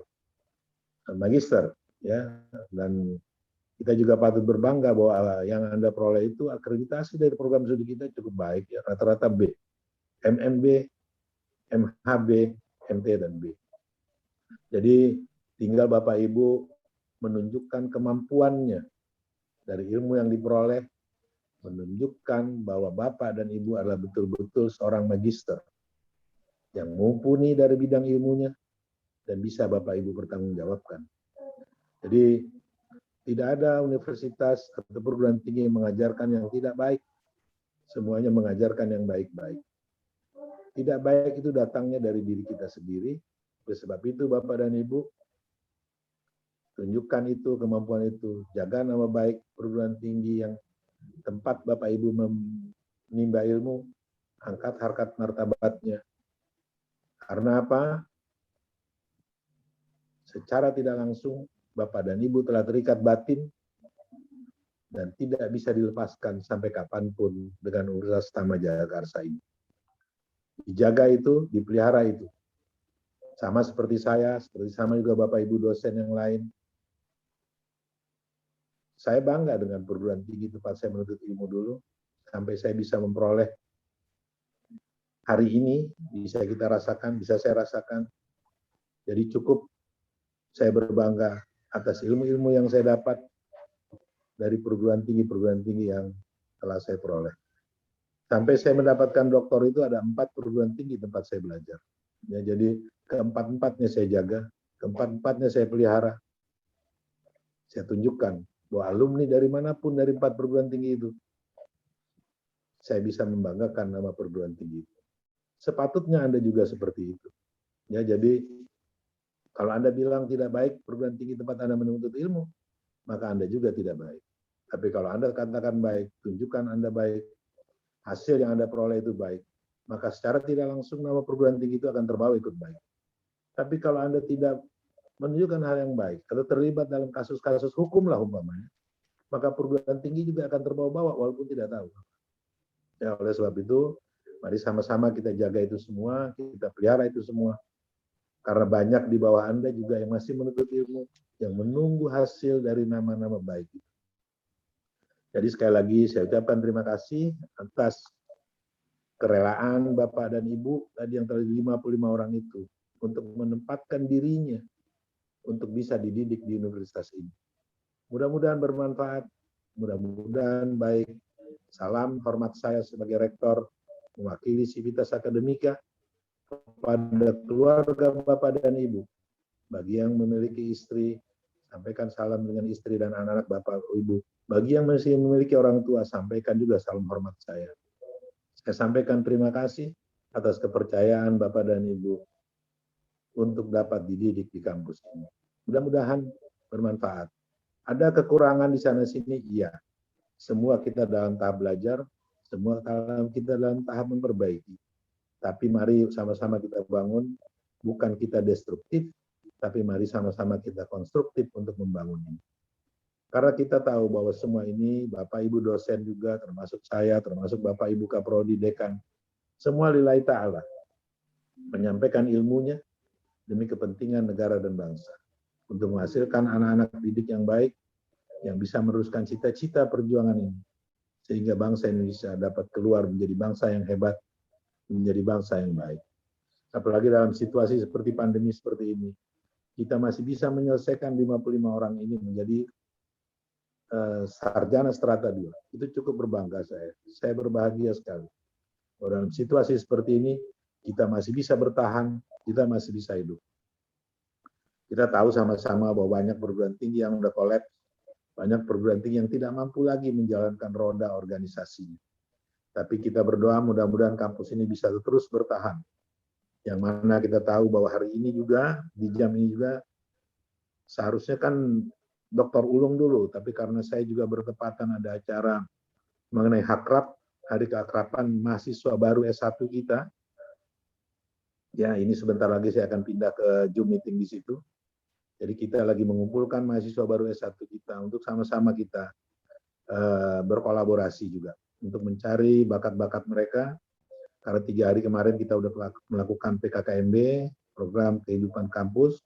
magister, ya. Dan kita juga patut berbangga bahwa yang Anda peroleh itu akreditasi dari program studi kita cukup baik, ya, rata-rata B, MMB, MHB, MT, dan B. Jadi tinggal Bapak Ibu menunjukkan kemampuannya dari ilmu yang diperoleh, menunjukkan bahwa Bapak dan Ibu adalah betul-betul seorang magister yang mumpuni dari bidang ilmunya dan bisa Bapak Ibu bertanggungjawabkan. Jadi tidak ada universitas atau perguruan tinggi yang mengajarkan yang tidak baik. Semuanya mengajarkan yang baik-baik. Tidak baik itu datangnya dari diri kita sendiri. Oleh sebab itu Bapak dan Ibu, tunjukkan itu, kemampuan itu. Jaga nama baik perguruan tinggi yang tempat Bapak Ibu menimba ilmu, angkat harkat martabatnya. Karena apa? Secara tidak langsung, Bapak dan Ibu telah terikat batin dan tidak bisa dilepaskan sampai kapanpun dengan Universitas Tama Jagakarsa ini. Dijaga itu, dipelihara itu. Sama seperti saya, seperti sama juga Bapak Ibu dosen yang lain. Saya bangga dengan perguruan tinggi tempat saya menuntut ilmu dulu, sampai saya bisa memperoleh hari ini, bisa kita rasakan, bisa saya rasakan. Jadi cukup saya berbangga atas ilmu-ilmu yang saya dapat dari perguruan tinggi yang telah saya peroleh. Sampai saya mendapatkan doktor itu ada 4 perguruan tinggi tempat saya belajar. Ya, jadi keempat-empatnya saya jaga, keempat-empatnya saya pelihara. Saya tunjukkan bahwa alumni dari manapun dari 4 perguruan tinggi itu, saya bisa membanggakan nama perguruan tinggi itu. Sepatutnya Anda juga seperti itu. Ya, jadi kalau Anda bilang tidak baik perguruan tinggi tempat Anda menuntut ilmu, maka Anda juga tidak baik. Tapi kalau Anda katakan baik, tunjukkan Anda baik, hasil yang Anda peroleh itu baik, maka secara tidak langsung nama perguruan tinggi itu akan terbawa ikut baik. Tapi kalau Anda tidak menunjukkan hal yang baik, atau terlibat dalam kasus-kasus hukum lah umpamanya, maka perguruan tinggi juga akan terbawa-bawa walaupun tidak tahu. Ya, oleh sebab itu, mari sama-sama kita jaga itu semua, kita pelihara itu semua. Karena banyak di bawah Anda juga yang masih menuntut ilmu, yang menunggu hasil dari nama-nama baik itu. Jadi sekali lagi saya ucapkan terima kasih atas kerelaan Bapak dan Ibu tadi yang terjadi 55 orang itu untuk menempatkan dirinya untuk bisa dididik di universitas ini. Mudah-mudahan bermanfaat, mudah-mudahan baik. Salam hormat saya sebagai Rektor mewakili Civitas Akademika kepada keluarga Bapak dan Ibu. Bagi yang memiliki istri, sampaikan salam dengan istri dan anak-anak Bapak Ibu. Bagi yang masih memiliki orang tua, sampaikan juga salam hormat saya. Saya sampaikan terima kasih atas kepercayaan Bapak dan Ibu untuk dapat dididik di kampus ini. Mudah-mudahan bermanfaat. Ada kekurangan di sana-sini? Iya. Semua kita dalam tahap belajar, semua kita dalam tahap memperbaiki. Tapi mari sama-sama kita bangun, bukan kita destruktif, tapi mari sama-sama kita konstruktif untuk membangun ini. Karena kita tahu bahwa semua ini, Bapak Ibu dosen juga, termasuk saya, termasuk Bapak Ibu Kaprodi, Dekan, semua lillahi ta'ala. Menyampaikan ilmunya demi kepentingan negara dan bangsa. Untuk menghasilkan anak-anak didik yang baik, yang bisa meneruskan cita-cita perjuangan ini. Sehingga bangsa Indonesia dapat keluar menjadi bangsa yang hebat, menjadi bangsa yang baik. Apalagi dalam situasi seperti pandemi seperti ini, kita masih bisa menyelesaikan 55 orang ini menjadi sarjana strata 2. Itu cukup berbangga saya. Saya berbahagia sekali. Dalam situasi seperti ini, kita masih bisa bertahan, kita masih bisa hidup. Kita tahu sama-sama bahwa banyak perguruan tinggi yang sudah kolaps, banyak perguruan tinggi yang tidak mampu lagi menjalankan roda organisasinya. Tapi kita berdoa mudah-mudahan kampus ini bisa terus bertahan. Yang mana kita tahu bahwa hari ini juga, di jam ini juga, seharusnya kan Dr. Ulung dulu, tapi karena saya juga bertepatan ada acara mengenai hakrab, hari keakraban mahasiswa baru S1 kita. Ya, ini sebentar lagi saya akan pindah ke Zoom meeting di situ. Jadi kita lagi mengumpulkan mahasiswa baru S1 kita untuk sama-sama kita berkolaborasi juga untuk mencari bakat-bakat mereka. Karena 3 hari kemarin kita sudah melakukan PKKMB, program kehidupan kampus.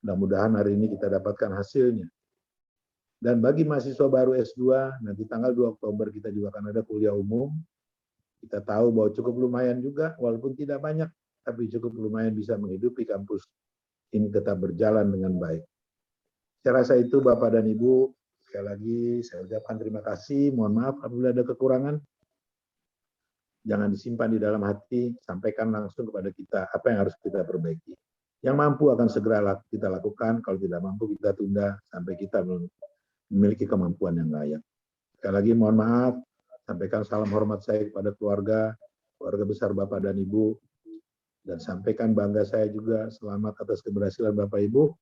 Mudah-mudahan hari ini kita dapatkan hasilnya. Dan bagi mahasiswa baru S2, nanti tanggal 2 Oktober kita juga akan ada kuliah umum. Kita tahu bahwa cukup lumayan juga, walaupun tidak banyak, tapi cukup lumayan bisa menghidupi kampus ini tetap berjalan dengan baik. Saya rasa itu Bapak dan Ibu, sekali lagi saya ucapkan terima kasih, mohon maaf apabila ada kekurangan. Jangan disimpan di dalam hati, sampaikan langsung kepada kita apa yang harus kita perbaiki. Yang mampu akan segera kita lakukan, kalau tidak mampu kita tunda sampai kita memiliki kemampuan yang layak. Sekali lagi mohon maaf, sampaikan salam hormat saya kepada keluarga besar Bapak dan Ibu, dan sampaikan bangga saya juga selamat atas keberhasilan Bapak Ibu.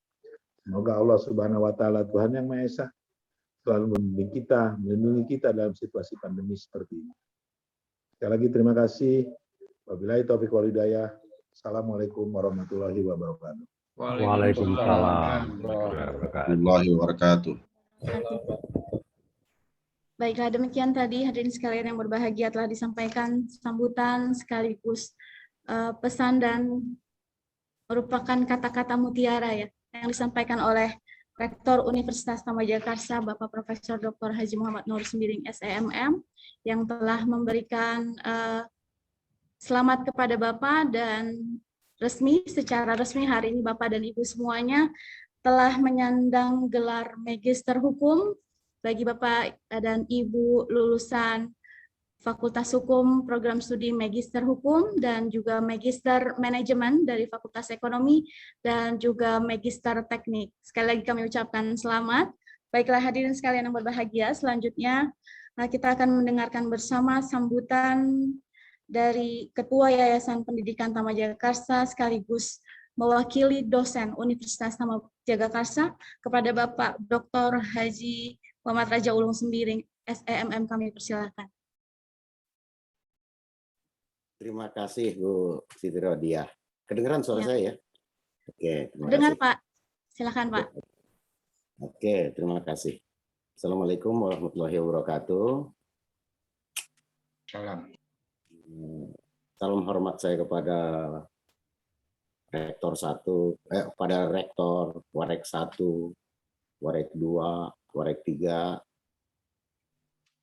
Semoga Allah Subhanahu wa taala Tuhan yang Maha Esa selalu membimbing kita, melindungi kita dalam situasi pandemi seperti ini. Sekali lagi terima kasih. Wabillahi taufiq wal hidayah. Assalamualaikum warahmatullahi wabarakatuh. Waalaikumsalam warahmatullahi wabarakatuh. Baiklah, demikian tadi hadirin sekalian yang berbahagia telah disampaikan sambutan sekaligus pesan dan merupakan kata-kata mutiara ya yang disampaikan oleh Rektor Universitas Tamajakarsa Bapak Profesor Dr. Haji Muhammad Nur Sembiring SEMM yang telah memberikan selamat kepada Bapak, dan secara resmi hari ini Bapak dan Ibu semuanya telah menyandang gelar Magister Hukum bagi Bapak dan Ibu lulusan Fakultas Hukum Program Studi Magister Hukum dan juga Magister Manajemen dari Fakultas Ekonomi dan juga Magister Teknik. Sekali lagi kami ucapkan selamat. Baiklah hadirin sekalian yang berbahagia, selanjutnya kita akan mendengarkan bersama sambutan dari Ketua Yayasan Pendidikan Tamajakarsa sekaligus mewakili dosen Universitas Tamajakarsa kepada Bapak Dr. Haji Muhammad Raja Ulung Sembiring SEMM, kami persilakan. Terima kasih Bu Siti Rodiah. Kedengeran suara saya ya? Oke, terima Dengar kasih. Pak, silakan Pak. Oke, terima kasih. Assalamualaikum warahmatullahi wabarakatuh. Salam. Salam hormat saya kepada Rektor 1, pada Rektor, Warek 1, Warek 2, Warek 3,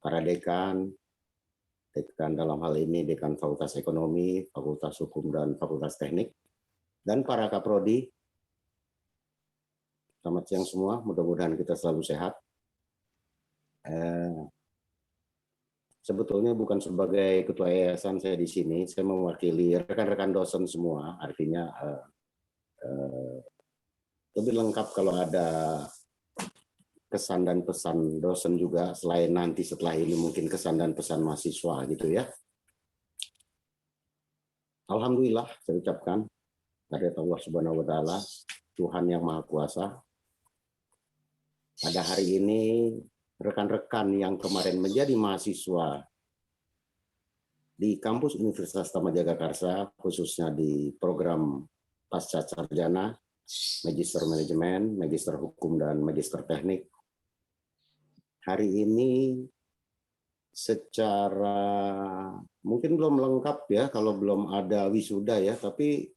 para dekan dalam hal ini Dekan Fakultas Ekonomi, Fakultas Hukum, dan Fakultas Teknik, dan para kaprodi. Selamat siang semua, mudah-mudahan kita selalu sehat. sebetulnya bukan sebagai ketua yayasan saya di sini, saya mewakili rekan-rekan dosen semua, artinya lebih lengkap kalau ada kesan dan pesan dosen juga, selain nanti setelah ini mungkin kesan dan pesan mahasiswa gitu ya. Alhamdulillah saya ucapkan kehadirat Allah Subhanahu wa taala, Tuhan yang Maha Kuasa. Pada hari ini rekan-rekan yang kemarin menjadi mahasiswa di kampus Universitas Taman Jagakarsa, khususnya di program pasca sarjana, Magister Manajemen, Magister Hukum, dan Magister Teknik, hari ini secara mungkin belum lengkap ya kalau belum ada wisuda ya, tapi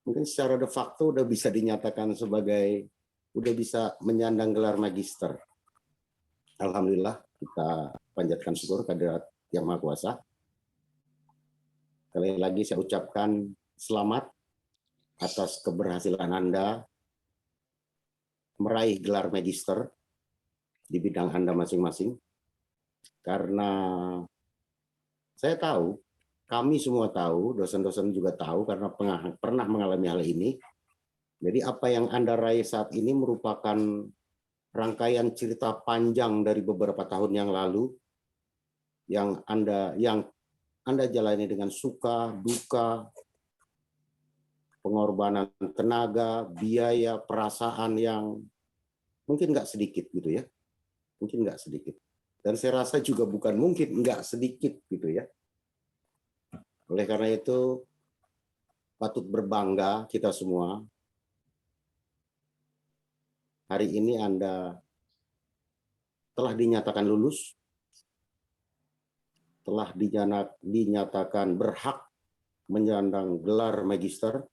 mungkin secara de facto udah bisa dinyatakan sebagai, udah bisa menyandang gelar magister. Alhamdulillah, kita panjatkan syukur kehadirat Yang Maha Kuasa. Sekali lagi saya ucapkan selamat atas keberhasilan Anda meraih gelar magister di bidang Anda masing-masing. Karena saya tahu, kami semua tahu, dosen-dosen juga tahu karena pernah mengalami hal ini. Jadi apa yang Anda raih saat ini merupakan rangkaian cerita panjang dari beberapa tahun yang lalu yang Anda jalani dengan suka, duka, pengorbanan tenaga, biaya, perasaan yang mungkin nggak sedikit gitu ya. Mungkin nggak sedikit. Dan saya rasa juga bukan mungkin nggak sedikit gitu ya. Oleh karena itu, patut berbangga kita semua. Hari ini Anda telah dinyatakan lulus, telah dinyatakan berhak menyandang gelar magister,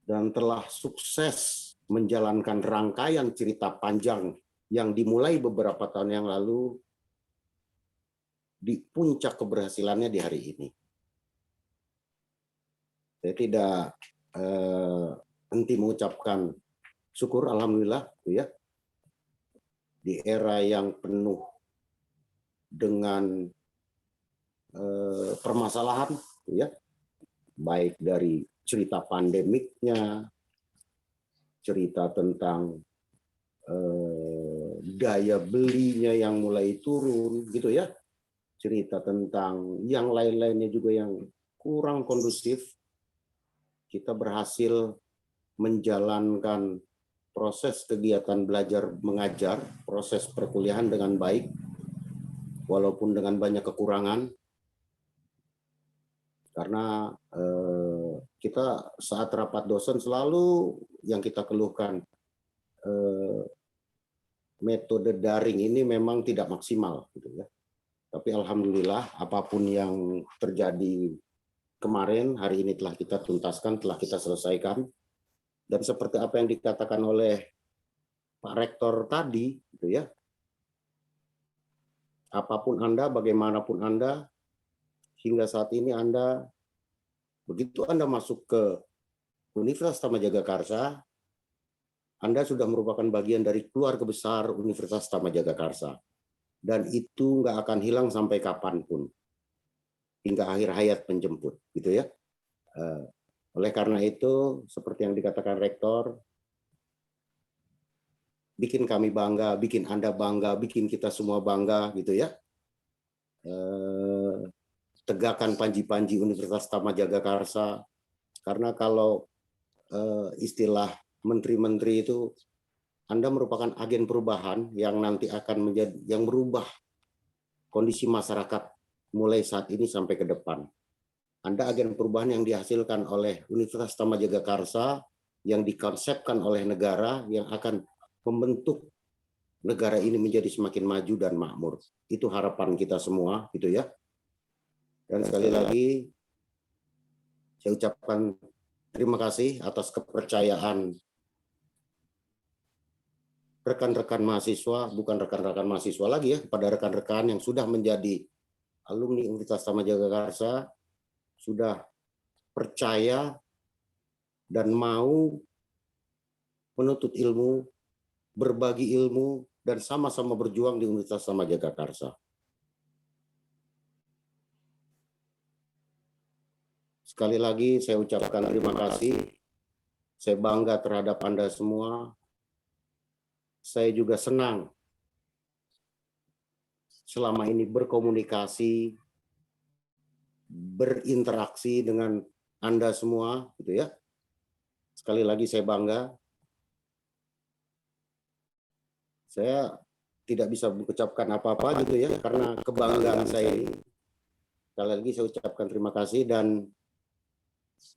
dan telah sukses menjalankan rangkaian cerita panjang yang dimulai beberapa tahun yang lalu di puncak keberhasilannya di hari ini. Saya tidak henti mengucapkan syukur, alhamdulillah, ya, di era yang penuh dengan permasalahan, ya, baik dari cerita pandemiknya, cerita tentang daya belinya yang mulai turun, gitu ya, cerita tentang yang lain-lainnya juga yang kurang kondusif. Kita berhasil menjalankan proses kegiatan belajar mengajar, proses perkuliahan dengan baik, walaupun dengan banyak kekurangan. Karena kita saat rapat dosen selalu yang kita keluhkan, metode daring ini memang tidak maksimal, gitu ya. Tapi alhamdulillah apapun yang terjadi kemarin, hari ini telah kita tuntaskan, telah kita selesaikan. Dan seperti apa yang dikatakan oleh Pak Rektor tadi, gitu ya. Apapun Anda, bagaimanapun Anda, hingga saat ini Anda, begitu Anda masuk ke Universitas Taman Jagakarsa, Anda sudah merupakan bagian dari keluarga besar Universitas Taman Jagakarsa. Dan itu nggak akan hilang sampai kapanpun, hingga akhir hayat penjemput, gitu ya. Oleh karena itu, seperti yang dikatakan Rektor, bikin kami bangga, bikin Anda bangga, bikin kita semua bangga, gitu ya. Tegakkan panji-panji Universitas Taman Jagakarsa, karena kalau istilah menteri-menteri itu, Anda merupakan agen perubahan yang nanti akan menjadi, yang merubah kondisi masyarakat mulai saat ini sampai ke depan. Anda agen perubahan yang dihasilkan oleh Universitas Taman Jagakarsa, yang dikonsepkan oleh negara, yang akan membentuk negara ini menjadi semakin maju dan makmur. Itu harapan kita semua, gitu ya. Dan sekali lagi, saya ucapkan terima kasih atas kepercayaan rekan-rekan mahasiswa, bukan rekan-rekan mahasiswa lagi ya, kepada rekan-rekan yang sudah menjadi alumni Universitas Taman Jagakarsa, sudah percaya dan mau menuntut ilmu, berbagi ilmu, dan sama-sama berjuang di Universitas Tama Jagakarsa. Sekali lagi saya ucapkan terima kasih. Saya bangga terhadap Anda semua. Saya juga senang selama ini berkomunikasi, berinteraksi dengan Anda semua, gitu ya. Sekali lagi saya bangga. Saya tidak bisa mengucapkan apa-apa gitu ya, karena kebanggaan saya ini. Sekali lagi saya ucapkan terima kasih dan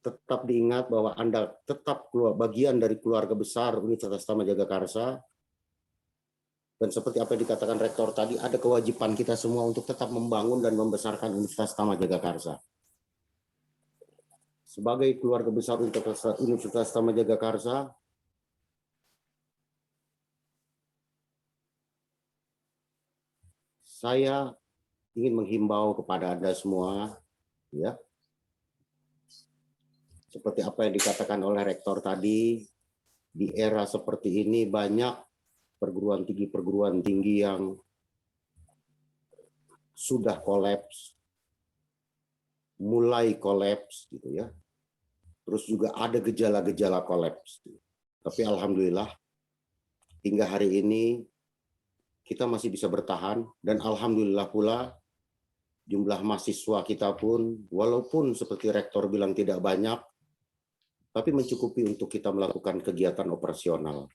tetap diingat bahwa Anda tetap bagian dari keluarga besar Universitas Tama Jagakarsa. Dan seperti apa yang dikatakan Rektor tadi, ada kewajiban kita semua untuk tetap membangun dan membesarkan Universitas Tama Jagakarsa. Sebagai keluarga besar Universitas Tama Jagakarsa, saya ingin menghimbau kepada Anda semua, ya, seperti apa yang dikatakan oleh Rektor tadi, di era seperti ini banyak perguruan tinggi yang sudah kolaps, mulai kolaps gitu ya. Terus juga ada gejala-gejala kolaps. Tapi alhamdulillah hingga hari ini kita masih bisa bertahan dan alhamdulillah pula jumlah mahasiswa kita pun walaupun seperti Rektor bilang tidak banyak, tapi mencukupi untuk kita melakukan kegiatan operasional.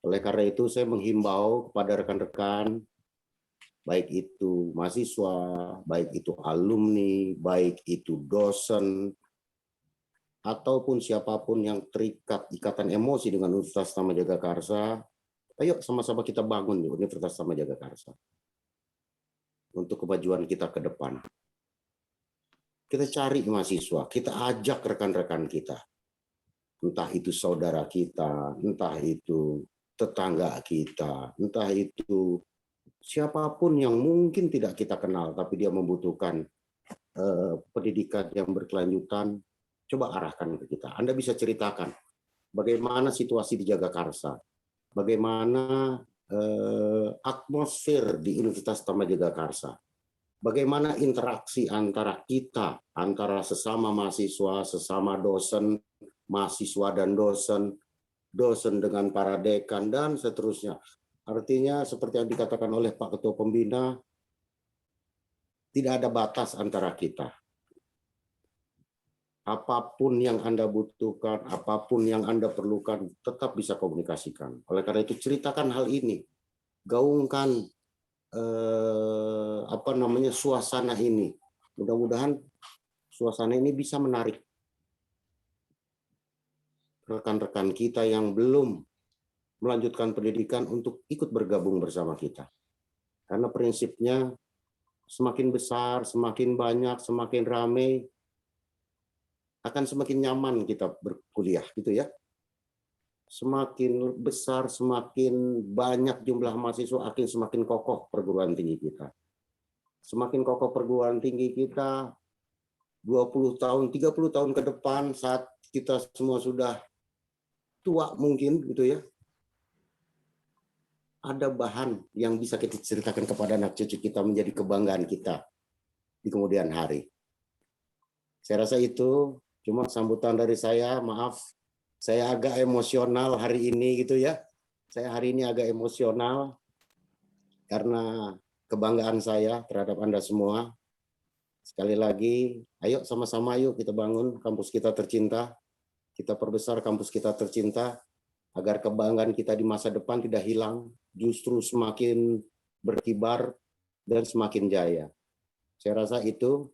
Oleh karena itu saya menghimbau kepada rekan-rekan, baik itu mahasiswa, baik itu alumni, baik itu dosen, ataupun siapapun yang terikat ikatan emosi dengan Universitas Tama Jagakarsa, ayo sama-sama kita bangun di Universitas Tama Jagakarsa untuk kemajuan kita ke depan. Kita cari mahasiswa, kita ajak rekan-rekan kita. Entah itu saudara kita, entah itu tetangga kita, entah itu siapapun yang mungkin tidak kita kenal, tapi dia membutuhkan pendidikan yang berkelanjutan, coba arahkan ke kita. Anda bisa ceritakan bagaimana situasi di Jagakarsa, bagaimana atmosfer di Universitas Tama Jagakarsa, bagaimana interaksi antara kita, antara sesama mahasiswa, sesama dosen, mahasiswa dan dosen, dosen dengan para dekan, dan seterusnya. Artinya seperti yang dikatakan oleh Pak Ketua Pembina, tidak ada batas antara kita. Apapun yang Anda butuhkan, apapun yang Anda perlukan, tetap bisa komunikasikan. Oleh karena itu ceritakan hal ini, gaungkan suasana ini. Mudah-mudahan suasana ini bisa menarik rekan-rekan kita yang belum melanjutkan pendidikan untuk ikut bergabung bersama kita. Karena prinsipnya semakin besar, semakin banyak, semakin ramai, akan semakin nyaman kita berkuliah, gitu ya. Semakin besar, semakin banyak jumlah mahasiswa, akan semakin kokoh perguruan tinggi kita. Semakin kokoh perguruan tinggi kita, 20 tahun, 30 tahun ke depan, saat kita semua sudah tua mungkin, gitu ya, ada bahan yang bisa kita ceritakan kepada anak cucu kita menjadi kebanggaan kita di kemudian hari. Saya rasa itu cuma sambutan dari saya. Maaf, saya agak emosional hari ini gitu ya. Saya hari ini agak emosional karena kebanggaan saya terhadap Anda semua. Sekali lagi, ayo sama-sama yuk kita bangun kampus kita tercinta. Kita perbesar kampus kita tercinta agar kebanggaan kita di masa depan tidak hilang, justru semakin berkibar dan semakin jaya. Saya rasa itu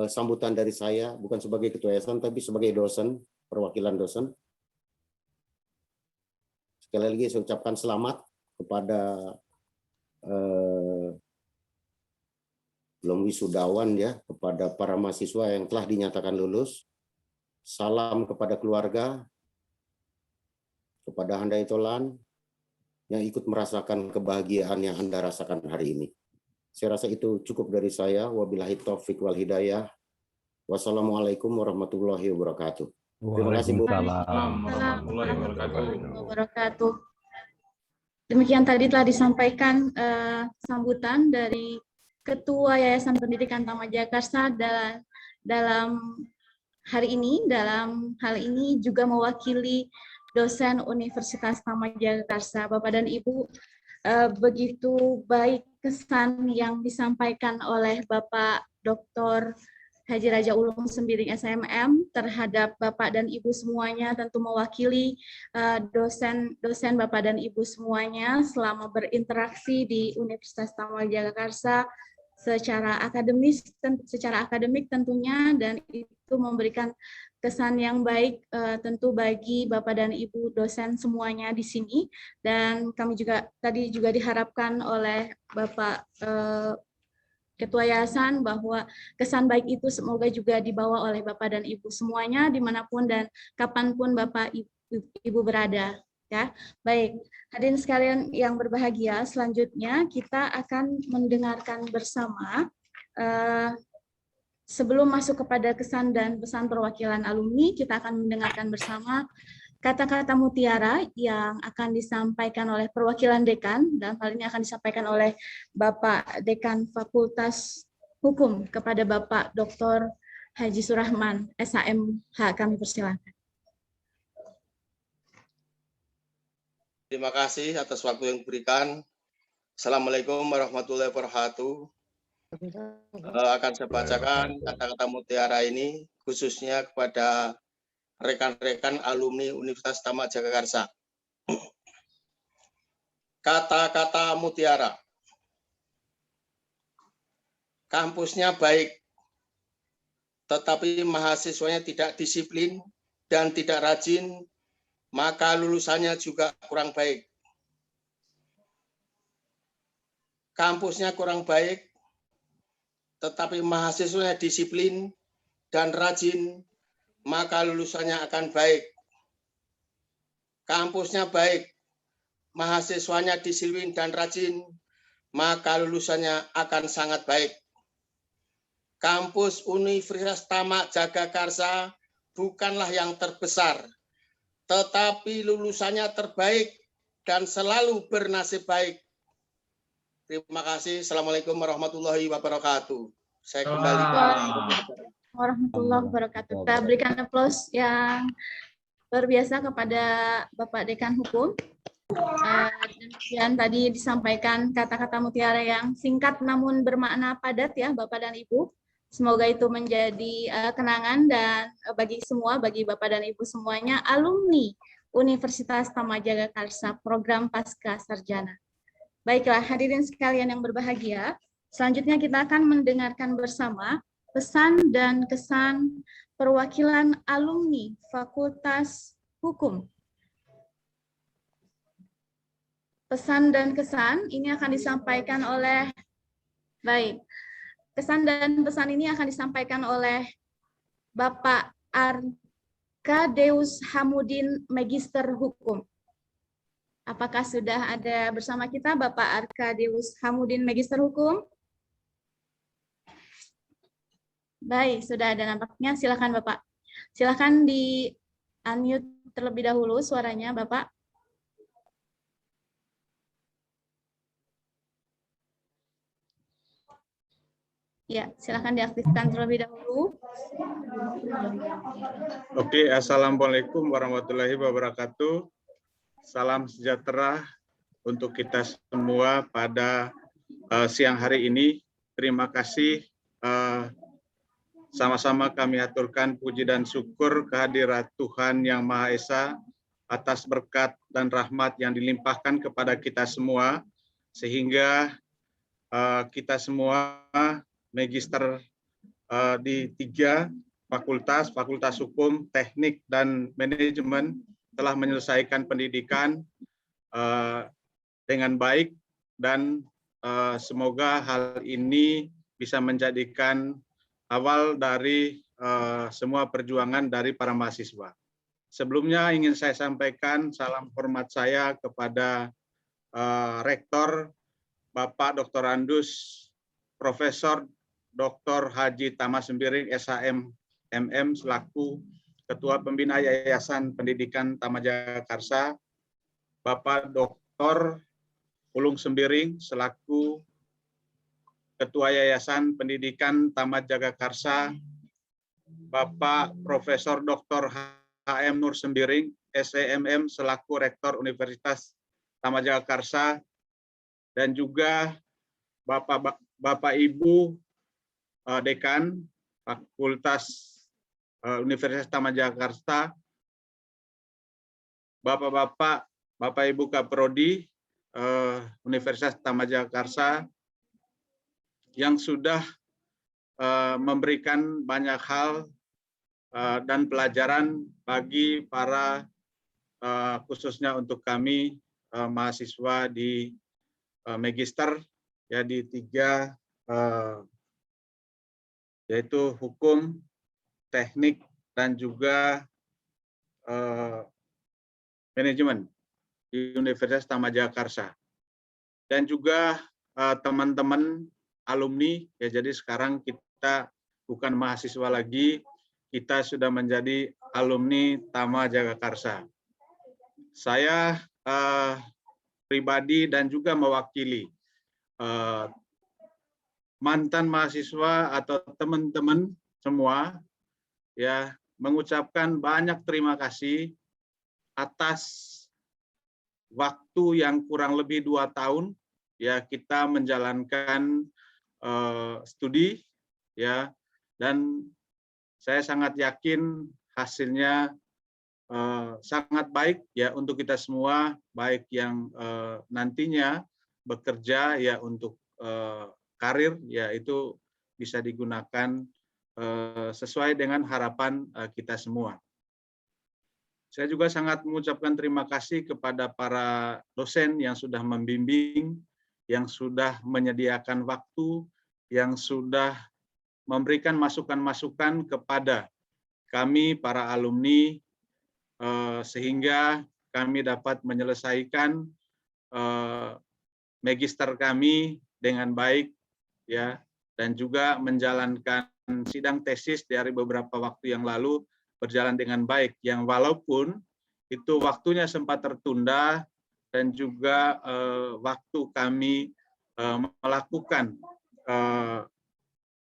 sambutan dari saya, bukan sebagai ketua yayasan, tapi sebagai dosen, perwakilan dosen. Sekali lagi saya ucapkan selamat kepada belum wisudawan ya, kepada para mahasiswa yang telah dinyatakan lulus. Salam kepada keluarga, kepada Handai Tolan yang ikut merasakan kebahagiaan yang Anda rasakan hari ini. Saya rasa itu cukup dari saya. Wabillahi taufik wal hidayah. Wassalamualaikum warahmatullahi wabarakatuh. Terima kasih Bu. Waalaikumsalam warahmatullahi wabarakatuh. Demikian tadi telah disampaikan sambutan dari Ketua Yayasan Pendidikan Tama Jagakarsa dalam hari ini. Dalam hal ini juga mewakili dosen Universitas Tama Jagakarsa. Bapak dan Ibu, begitu baik kesan yang disampaikan oleh Bapak Dr. Haji Raja Ulum Sembiring SMM terhadap Bapak dan Ibu semuanya, tentu mewakili dosen Bapak dan Ibu semuanya selama berinteraksi di Universitas Tama Jagakarsa secara akademik tentunya, dan itu memberikan kesan yang baik tentu bagi Bapak dan Ibu dosen semuanya di sini. Dan kami juga tadi juga diharapkan oleh Bapak Ketua Yayasan bahwa kesan baik itu semoga juga dibawa oleh Bapak dan Ibu semuanya dimanapun dan kapanpun Bapak Ibu berada. Ya, baik. Hadirin sekalian yang berbahagia, selanjutnya kita akan mendengarkan bersama. Sebelum masuk kepada kesan dan pesan perwakilan alumni, kita akan mendengarkan bersama kata-kata mutiara yang akan disampaikan oleh perwakilan dekan, dan hal ini akan disampaikan oleh Bapak Dekan Fakultas Hukum kepada Bapak Dr. Haji Surahman, SHMH. Kami persilakan. Terima kasih atas waktu yang diberikan. Assalamualaikum warahmatullahi wabarakatuh. Akan saya bacakan kata-kata mutiara ini khususnya kepada rekan-rekan alumni Universitas Tama Jagakarsa. Kata-kata mutiara. Kampusnya baik, tetapi mahasiswanya tidak disiplin dan tidak rajin, maka lulusannya juga kurang baik. Kampusnya kurang baik, tetapi mahasiswanya disiplin dan rajin, maka lulusannya akan baik. Kampusnya baik, mahasiswanya disiplin dan rajin, maka lulusannya akan sangat baik. Kampus Universitas Tama Jagakarsa bukanlah yang terbesar, tetapi lulusannya terbaik dan selalu bernasib baik. Terima kasih. Assalamualaikum warahmatullahi wabarakatuh. Saya kembali. Warahmatullahi wabarakatuh. Kita berikan aplaus yang luar biasa kepada Bapak Dekan Hukum. Dan tadi disampaikan kata-kata mutiara yang singkat namun bermakna padat ya Bapak dan Ibu. Semoga itu menjadi kenangan dan bagi semua, bagi Bapak dan Ibu semuanya, alumni Universitas Tama Jagakarsa program Pasca Sarjana. Baiklah, hadirin sekalian yang berbahagia, selanjutnya kita akan mendengarkan bersama pesan dan kesan perwakilan alumni Fakultas Hukum. Pesan dan kesan ini akan disampaikan oleh, kesan dan pesan ini akan disampaikan oleh Bapak Arkadeus Hamudin, Magister Hukum. Apakah sudah ada bersama kita Bapak Arkadeus Hamudin, Magister Hukum? Baik, sudah ada nampaknya. Silakan Bapak. Silakan di-unmute terlebih dahulu suaranya Bapak. Ya, silakan diaktifkan terlebih dahulu. Oke, Assalamualaikum warahmatullahi wabarakatuh. Salam sejahtera untuk kita semua pada siang hari ini. Terima kasih. Sama-sama kami aturkan puji dan syukur kehadirat Tuhan Yang Maha Esa atas berkat dan rahmat yang dilimpahkan kepada kita semua, sehingga kita semua magister di 3 fakultas, Fakultas Hukum, Teknik, dan Manajemen telah menyelesaikan pendidikan dengan baik, dan semoga hal ini bisa menjadikan awal dari semua perjuangan dari para mahasiswa. Sebelumnya ingin saya sampaikan salam hormat saya kepada Rektor Bapak Dr. Andus Profesor Dr. Haji Tama Sembiring SHM MM selaku Ketua Pembina Yayasan Pendidikan Tama Jagakarsa, Bapak Dr. Ulung Sembiring selaku Ketua Yayasan Pendidikan Taman Jagakarsa, Bapak Profesor Dr. HM Nur Sembiring, SEMM selaku Rektor Universitas Taman Jagakarsa, dan juga Bapak Ibu Dekan Fakultas Universitas Taman Jagakarsa, Bapak Ibu Kaprodi Universitas Taman Jagakarsa, yang sudah memberikan banyak hal dan pelajaran bagi para khususnya untuk kami mahasiswa di Magister ya di 3 yaitu hukum, teknik, dan juga manajemen di Universitas Taman Jagakarsa. Dan juga teman-teman alumni, ya jadi sekarang kita bukan mahasiswa lagi, kita sudah menjadi alumni Taman Jagakarsa. Saya pribadi dan juga mewakili mantan mahasiswa atau teman-teman semua ya mengucapkan banyak terima kasih atas waktu yang kurang lebih 2 tahun ya kita menjalankan studi ya, dan saya sangat yakin hasilnya sangat baik ya untuk kita semua, baik yang nantinya bekerja ya untuk karir ya itu bisa digunakan sesuai dengan harapan kita semua. Saya juga sangat mengucapkan terima kasih kepada para dosen yang sudah membimbing, yang sudah menyediakan waktu, yang sudah memberikan masukan-masukan kepada kami para alumni sehingga kami dapat menyelesaikan magister kami dengan baik ya, dan juga menjalankan sidang tesis dari beberapa waktu yang lalu berjalan dengan baik, yang walaupun itu waktunya sempat tertunda dan juga waktu kami melakukan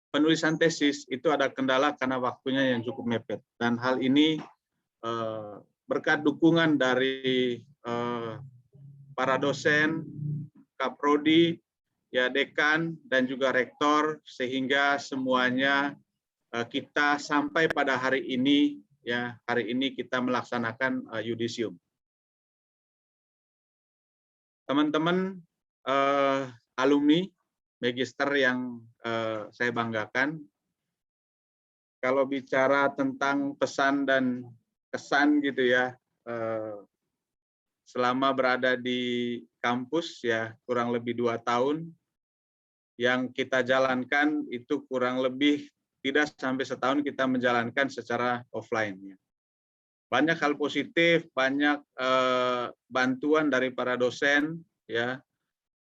penulisan tesis itu ada kendala karena waktunya yang cukup mepet, dan hal ini berkat dukungan dari para dosen, kaprodi, ya dekan, dan juga rektor, sehingga semuanya kita sampai pada hari ini, ya hari ini kita melaksanakan yudisium. Teman-teman alumni magister yang saya banggakan, kalau bicara tentang pesan dan kesan gitu ya, selama berada di kampus ya kurang lebih 2 tahun, yang kita jalankan itu kurang lebih tidak sampai setahun kita menjalankan secara offline. Banyak hal positif, banyak bantuan dari para dosen, ya,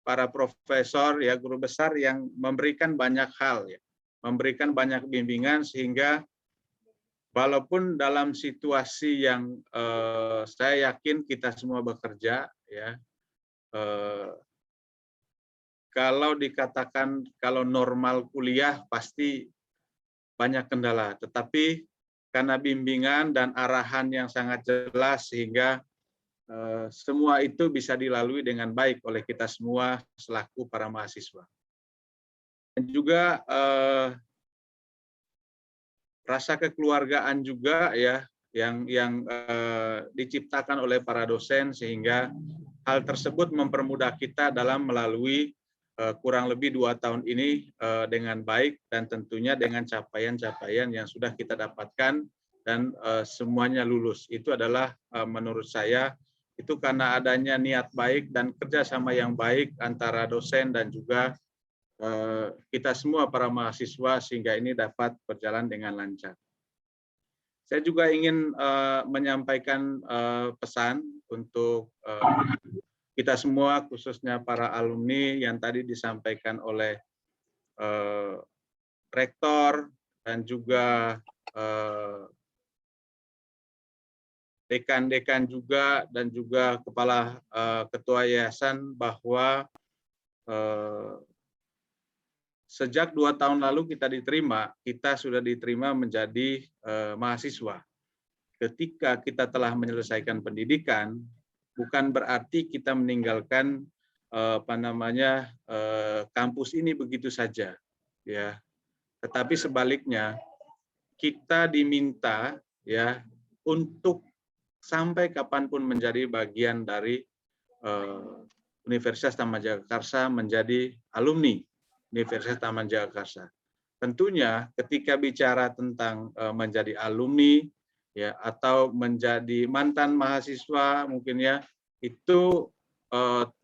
para profesor, ya guru besar yang memberikan banyak hal, ya, memberikan banyak bimbingan sehingga walaupun dalam situasi yang saya yakin kita semua bekerja, ya, kalau dikatakan kalau normal kuliah pasti banyak kendala, tetapi karena bimbingan dan arahan yang sangat jelas sehingga semua itu bisa dilalui dengan baik oleh kita semua selaku para mahasiswa. Dan juga rasa kekeluargaan juga ya yang diciptakan oleh para dosen sehingga hal tersebut mempermudah kita dalam melalui kurang lebih 2 tahun ini dengan baik dan tentunya dengan capaian-capaian yang sudah kita dapatkan dan semuanya lulus. Itu adalah menurut saya itu karena adanya niat baik dan kerjasama yang baik antara dosen dan juga kita semua para mahasiswa sehingga ini dapat berjalan dengan lancar. Saya juga ingin menyampaikan pesan untuk kita semua, khususnya para alumni yang tadi disampaikan oleh rektor dan juga dekan-dekan juga dan juga kepala ketua yayasan bahwa sejak 2 tahun lalu kita sudah diterima menjadi mahasiswa. Ketika kita telah menyelesaikan pendidikan, bukan berarti kita meninggalkan kampus ini begitu saja, ya. Tetapi sebaliknya kita diminta ya untuk sampai kapanpun menjadi bagian dari Universitas Taman Jagakarsa, menjadi alumni Universitas Taman Jagakarsa. Tentunya ketika bicara tentang menjadi alumni ya atau menjadi mantan mahasiswa mungkin ya, itu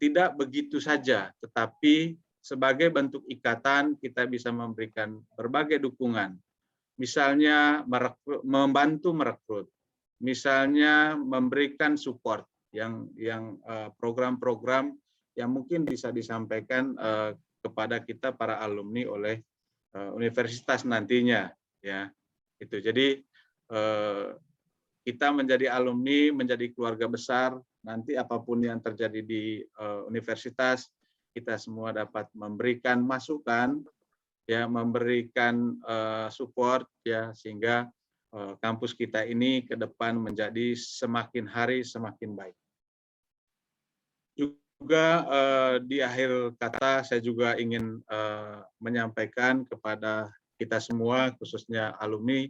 tidak begitu saja, tetapi sebagai bentuk ikatan kita bisa memberikan berbagai dukungan. Misalnya membantu merekrut, misalnya memberikan support yang program-program yang mungkin bisa disampaikan kepada kita para alumni oleh universitas nantinya, ya. Itu. Jadi kita menjadi alumni, menjadi keluarga besar. Nanti apapun yang terjadi di universitas, kita semua dapat memberikan masukan, ya, memberikan support, ya, sehingga kampus kita ini ke depan menjadi semakin hari semakin baik. Juga di akhir kata saya juga ingin menyampaikan kepada kita semua, khususnya alumni,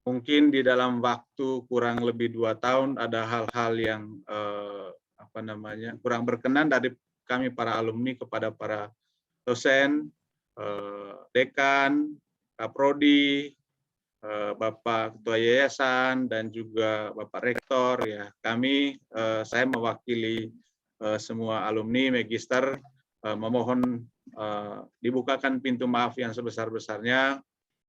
mungkin di dalam waktu kurang lebih 2 tahun ada hal-hal yang kurang berkenan dari kami para alumni kepada para dosen, dekan, kaprodi, Bapak Ketua Yayasan, dan juga Bapak Rektor. Ya, saya mewakili semua alumni Magister memohon dibukakan pintu maaf yang sebesar-besarnya,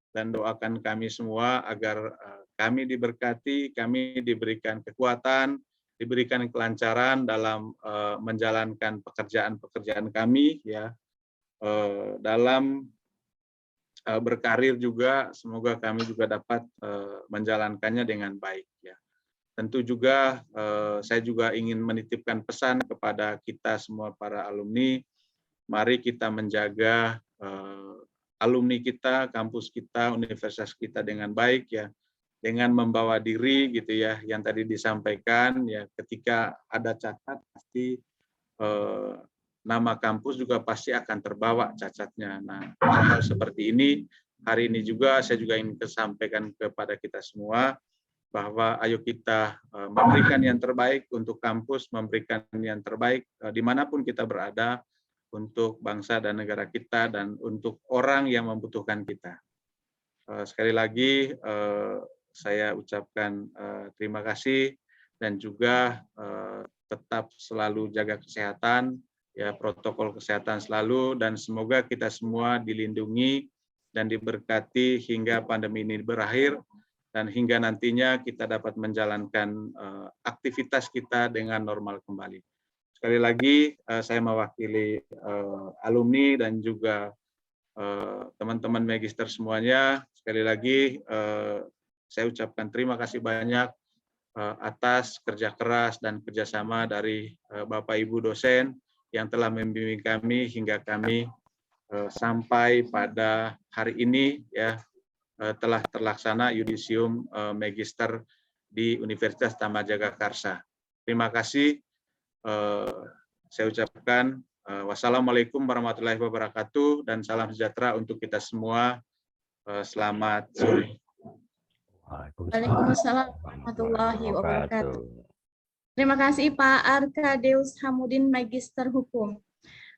dan doakan kami semua agar kami diberkati, kami diberikan kekuatan, diberikan kelancaran dalam menjalankan pekerjaan-pekerjaan kami, ya, dalam berkarir juga. Semoga kami juga dapat menjalankannya dengan baik, ya. Tentu juga saya juga ingin menitipkan pesan kepada kita semua para alumni, mari kita menjaga alumni kita, kampus kita, universitas kita dengan baik, ya, dengan membawa diri gitu ya, yang tadi disampaikan ya, ketika ada cacat pasti nama kampus juga pasti akan terbawa cacatnya. Nah, hal seperti ini hari ini juga saya juga ingin sampaikan kepada kita semua bahwa ayo kita memberikan yang terbaik untuk kampus, memberikan yang terbaik dimanapun kita berada untuk bangsa dan negara kita dan untuk orang yang membutuhkan kita. Sekali lagi saya ucapkan terima kasih, dan juga tetap selalu jaga kesehatan, ya, protokol kesehatan selalu, dan semoga kita semua dilindungi dan diberkati hingga pandemi ini berakhir, dan hingga nantinya kita dapat menjalankan aktivitas kita dengan normal kembali. Sekali lagi saya mewakili alumni dan juga teman-teman magister semuanya. Sekali lagi saya ucapkan terima kasih banyak atas kerja keras dan kerjasama dari Bapak Ibu dosen yang telah membimbing kami hingga kami sampai pada hari ini, ya, telah terlaksana yudisium magister di Universitas Taman Jagakarsa. Terima kasih. Saya ucapkan wassalamualaikum warahmatullahi wabarakatuh dan salam sejahtera untuk kita semua. Selamat sore. Waalaikumsalam warahmatullahi wabarakatuh. Terima kasih Pak Arkadeus Hamudin, Magister Hukum,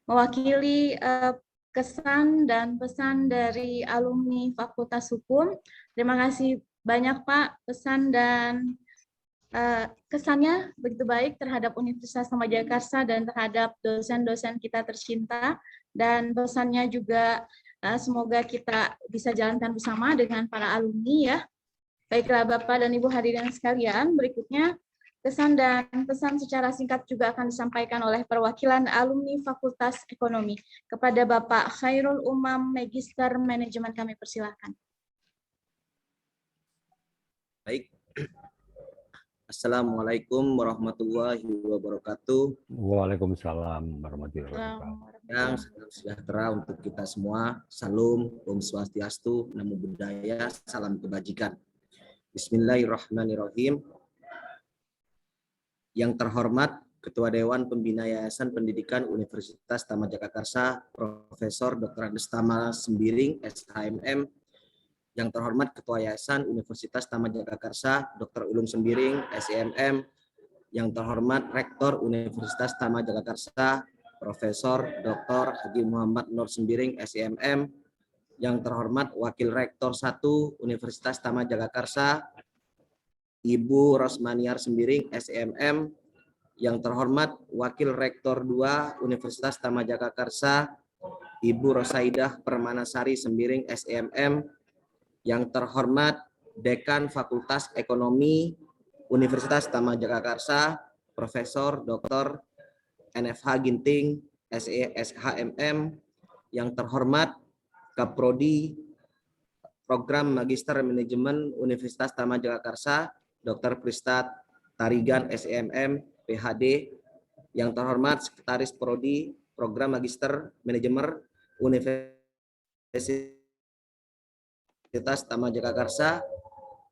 mewakili kesan dan pesan dari alumni Fakultas Hukum. Terima kasih banyak Pak, pesan dan kesannya begitu baik terhadap Universitas Taman Jagakarsa dan terhadap dosen-dosen kita tercinta, dan pesannya juga semoga kita bisa jalankan bersama dengan para alumni, ya. Baiklah Bapak dan Ibu hadirin sekalian, berikutnya kesan dan pesan secara singkat juga akan disampaikan oleh perwakilan alumni Fakultas Ekonomi kepada Bapak Khairul Umam, Magister Manajemen. Kami persilahkan. Baik. Assalamualaikum warahmatullahi wabarakatuh. Waalaikumsalam warahmatullahi wabarakatuh. Yang salam sejahtera untuk kita semua. Salam, Om Swastiastu, Namo Buddhaya, salam kebajikan. Bismillahirrahmanirrahim. Yang terhormat Ketua Dewan Pembina Yayasan Pendidikan Universitas Taman Jagakarsa, Profesor Dr. Andes Tama Sembiring, SHMM. Yang terhormat Ketua Yayasan Universitas Taman Jagakarsa, Dr. Ulum Sembiring, SIMM. Yang terhormat Rektor Universitas Taman Jagakarsa, Profesor Dr. Haji Muhammad Nur Sembiring, SIMM. Yang terhormat Wakil Rektor 1 Universitas Taman Jagakarsa, Ibu Rosmaniar Sembiring, SIMM. Yang terhormat Wakil Rektor 2 Universitas Taman Jagakarsa, Ibu Rosaidah Permanasari Sembiring, SIMM. Yang terhormat Dekan Fakultas Ekonomi Universitas Taman Jagakarsa, Profesor Dr. NFH Ginting, SHMM. Yang terhormat Kaprodi Program Magister Manajemen Universitas Taman Jagakarsa, Dr. Pristat Tarigan, SIMM, PhD. Yang terhormat Sekretaris Prodi Program Magister Manajemen Universitas Taman Jagakarsa,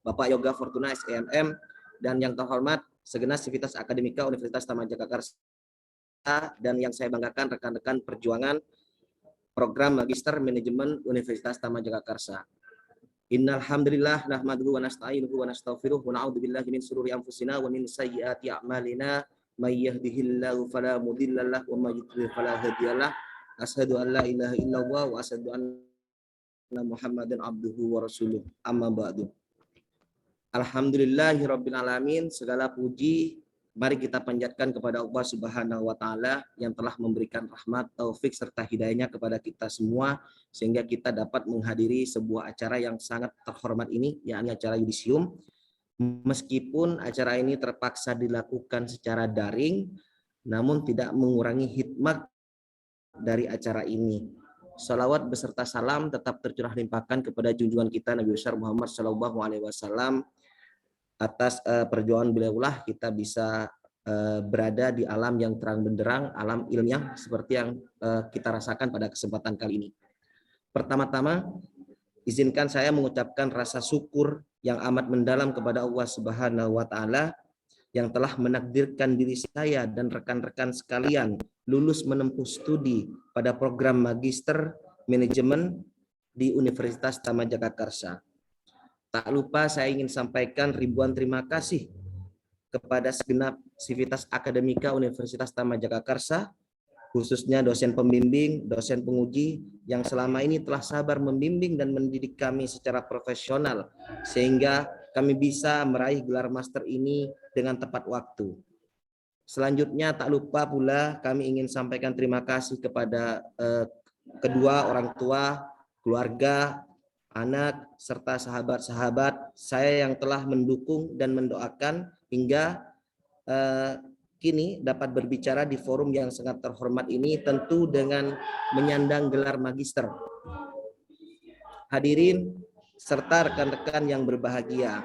Bapak Yoga Fortuna, SIMM. Dan yang terhormat segenap Sivitas Akademika Universitas Taman Jagakarsa, dan yang saya banggakan rekan-rekan perjuangan Program Magister Manajemen Universitas Taman Jagakarsa. Innal hamdalillah nahmaduhu wa nasta'inuhu wa nastaghfiruh wa na'udzu billahi min shururi anfusina wa min sayyiati a'malina may yahdihillahu fala mudhillalah wa may yudhlil fala hadiyalah. Asyhadu an la ilaha illallah wa asyhadu anna Muhammadan abduhu wa rasuluh. Amma ba'du. Alhamdulillahirabbil alamin, segala puji mari kita panjatkan kepada Allah Subhanahu wa taala yang telah memberikan rahmat, taufik serta hidayahnya kepada kita semua sehingga kita dapat menghadiri sebuah acara yang sangat terhormat ini, yakni acara yudisium. Meskipun acara ini terpaksa dilakukan secara daring, namun tidak mengurangi hikmat dari acara ini. Salawat beserta salam tetap tercurah limpahkan kepada junjungan kita Nabi besar Muhammad SAW. Atas perjuangan beliaulah kita bisa berada di alam yang terang benderang, alam ilmiah seperti yang kita rasakan pada kesempatan kali ini. Pertama-tama, izinkan saya mengucapkan rasa syukur yang amat mendalam kepada Allah Subhanahu wa taala yang telah menakdirkan diri saya dan rekan-rekan sekalian lulus menempuh studi pada program Magister Manajemen di Universitas Taman Jagakarsa. Tak lupa saya ingin sampaikan ribuan terima kasih kepada segenap Sivitas Akademika Universitas Taman Jagakarsa, khususnya dosen pembimbing, dosen penguji yang selama ini telah sabar membimbing dan mendidik kami secara profesional sehingga kami bisa meraih gelar master ini dengan tepat waktu. Selanjutnya tak lupa pula kami ingin sampaikan terima kasih kepada kedua orang tua, keluarga, anak, serta sahabat-sahabat saya yang telah mendukung dan mendoakan hingga kini dapat berbicara di forum yang sangat terhormat ini, tentu dengan menyandang gelar magister. Hadirin serta rekan-rekan yang berbahagia,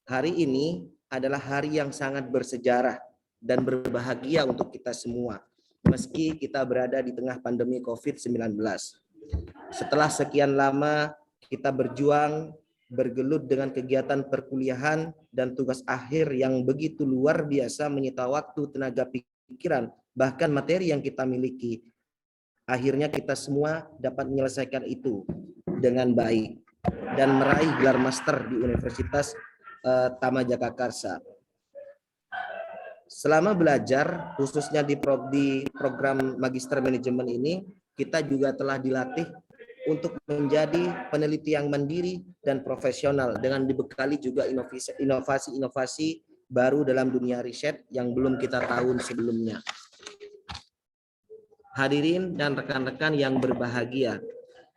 hari ini adalah hari yang sangat bersejarah dan berbahagia untuk kita semua, meski kita berada di tengah pandemi COVID-19. Setelah sekian lama kita berjuang, bergelut dengan kegiatan perkuliahan dan tugas akhir yang begitu luar biasa menyita waktu, tenaga pikiran, bahkan materi yang kita miliki. Akhirnya kita semua dapat menyelesaikan itu dengan baik dan meraih gelar master di Universitas Taman Jagakarsa. Selama belajar, khususnya di program Magister Manajemen ini, kita juga telah dilatih untuk menjadi peneliti yang mandiri dan profesional dengan dibekali juga inovasi-inovasi baru dalam dunia riset yang belum kita tahu sebelumnya. Hadirin dan rekan-rekan yang berbahagia,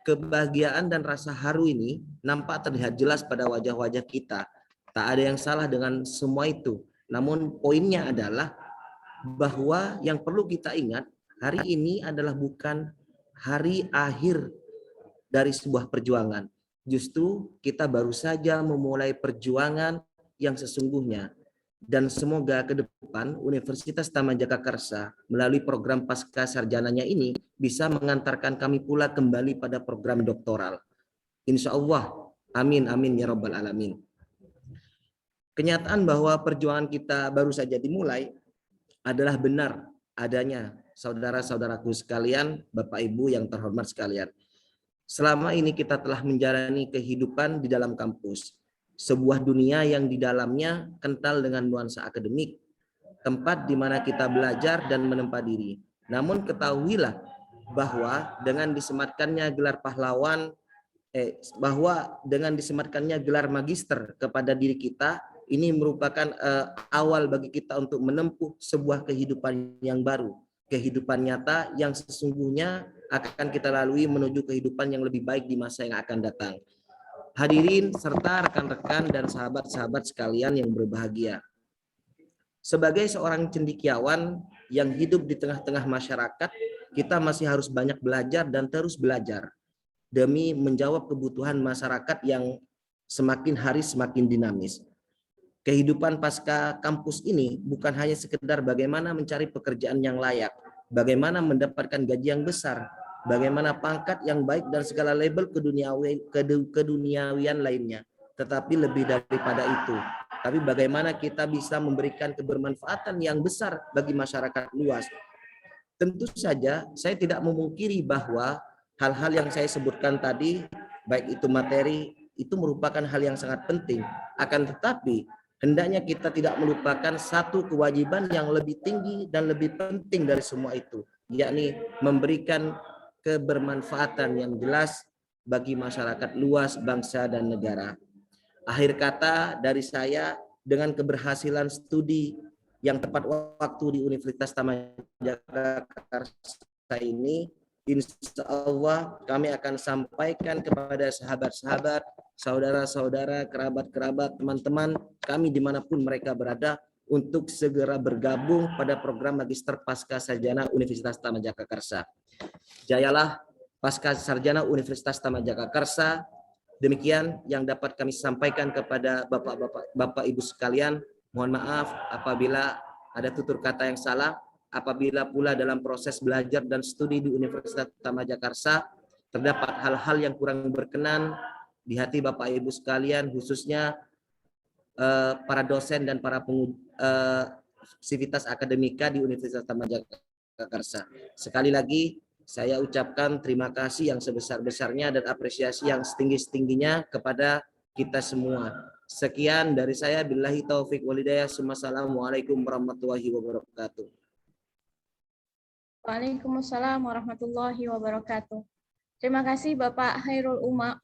kebahagiaan dan rasa haru ini nampak terlihat jelas pada wajah-wajah kita. Tak ada yang salah dengan semua itu. Namun poinnya adalah bahwa yang perlu kita ingat, hari ini adalah bukan hari akhir dari sebuah perjuangan. Justru kita baru saja memulai perjuangan yang sesungguhnya. Dan semoga ke depan Universitas Taman Jagakarsa melalui program pasca sarjananya ini bisa mengantarkan kami pula kembali pada program doktoral. Insya Allah, amin amin ya rabbal alamin. Kenyataan bahwa perjuangan kita baru saja dimulai adalah benar adanya saudara-saudaraku sekalian, Bapak Ibu yang terhormat sekalian. Selama ini kita telah menjalani kehidupan di dalam kampus, sebuah dunia yang di dalamnya kental dengan nuansa akademik, tempat di mana kita belajar dan menempa diri. Namun ketahuilah bahwa dengan disematkannya gelar pahlawan, bahwa dengan disematkannya gelar magister kepada diri kita, ini merupakan awal bagi kita untuk menempuh sebuah kehidupan yang baru, kehidupan nyata yang sesungguhnya akan kita lalui menuju kehidupan yang lebih baik di masa yang akan datang. Hadirin serta rekan-rekan dan sahabat-sahabat sekalian yang berbahagia. Sebagai seorang cendekiawan yang hidup di tengah-tengah masyarakat, kita masih harus banyak belajar dan terus belajar demi menjawab kebutuhan masyarakat yang semakin hari semakin dinamis. Kehidupan pasca kampus ini bukan hanya sekedar bagaimana mencari pekerjaan yang layak, bagaimana mendapatkan gaji yang besar, bagaimana pangkat yang baik dan segala label keduniawian lainnya. Tetapi lebih daripada itu, tapi bagaimana kita bisa memberikan kebermanfaatan yang besar bagi masyarakat luas. Tentu saja saya tidak memungkiri bahwa hal-hal yang saya sebutkan tadi, baik itu materi, itu merupakan hal yang sangat penting. Akan tetapi, hendaknya kita tidak melupakan satu kewajiban yang lebih tinggi dan lebih penting dari semua itu, yakni memberikan kebermanfaatan yang jelas bagi masyarakat luas, bangsa, dan negara. Akhir kata dari saya, dengan keberhasilan studi yang tepat waktu di Universitas Taman Jagakarsa ini, insya Allah kami akan sampaikan kepada sahabat-sahabat, saudara-saudara, kerabat-kerabat, teman-teman kami dimanapun mereka berada untuk segera bergabung pada program Magister Pasca Sarjana Universitas Taman Jagakarsa. Jayalah Pasca Sarjana Universitas Taman Jagakarsa. Demikian yang dapat kami sampaikan kepada Bapak Ibu sekalian. Mohon maaf apabila ada tutur kata yang salah, apabila pula dalam proses belajar dan studi di Universitas Taman Jagakarsa terdapat hal-hal yang kurang berkenan di hati Bapak Ibu sekalian, khususnya para dosen dan para sivitas akademika di Universitas Taman Jagakarsa. Sekali lagi saya ucapkan terima kasih yang sebesar-besarnya dan apresiasi yang setinggi-tingginya kepada kita semua. Sekian dari saya, billahi taufik walhidayah. Wassalamualaikum warahmatullahi wabarakatuh. Waalaikumsalam warahmatullahi wabarakatuh. Terima kasih Bapak Hairul Umam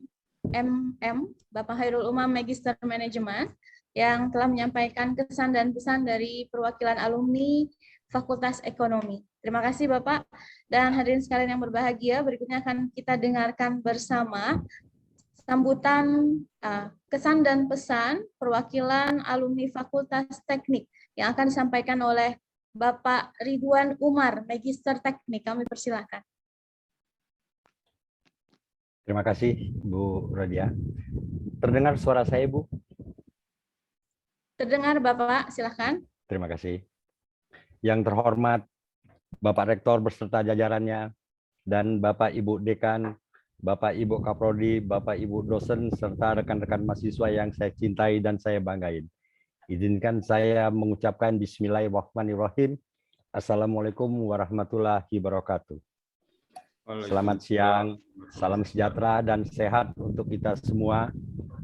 MM, Bapak Hairul Umam Magister Manajemen yang telah menyampaikan kesan dan pesan dari perwakilan alumni Fakultas Ekonomi. Terima kasih Bapak dan hadirin sekalian yang berbahagia. Berikutnya akan kita dengarkan bersama sambutan kesan dan pesan perwakilan alumni Fakultas Teknik yang akan disampaikan oleh Bapak Ridwan Umar, Magister Teknik. Kami persilahkan. Terima kasih Bu Rodia. Terdengar suara saya Bu? Terdengar Bapak, silakan. Terima kasih. Yang terhormat Bapak Rektor beserta jajarannya dan Bapak Ibu Dekan, Bapak Ibu Kaprodi, Bapak Ibu dosen serta rekan-rekan mahasiswa yang saya cintai dan saya banggain. Izinkan saya mengucapkan Bismillahirrahmanirrahim. Assalamualaikum warahmatullahi wabarakatuh. Selamat siang, salam sejahtera dan sehat untuk kita semua.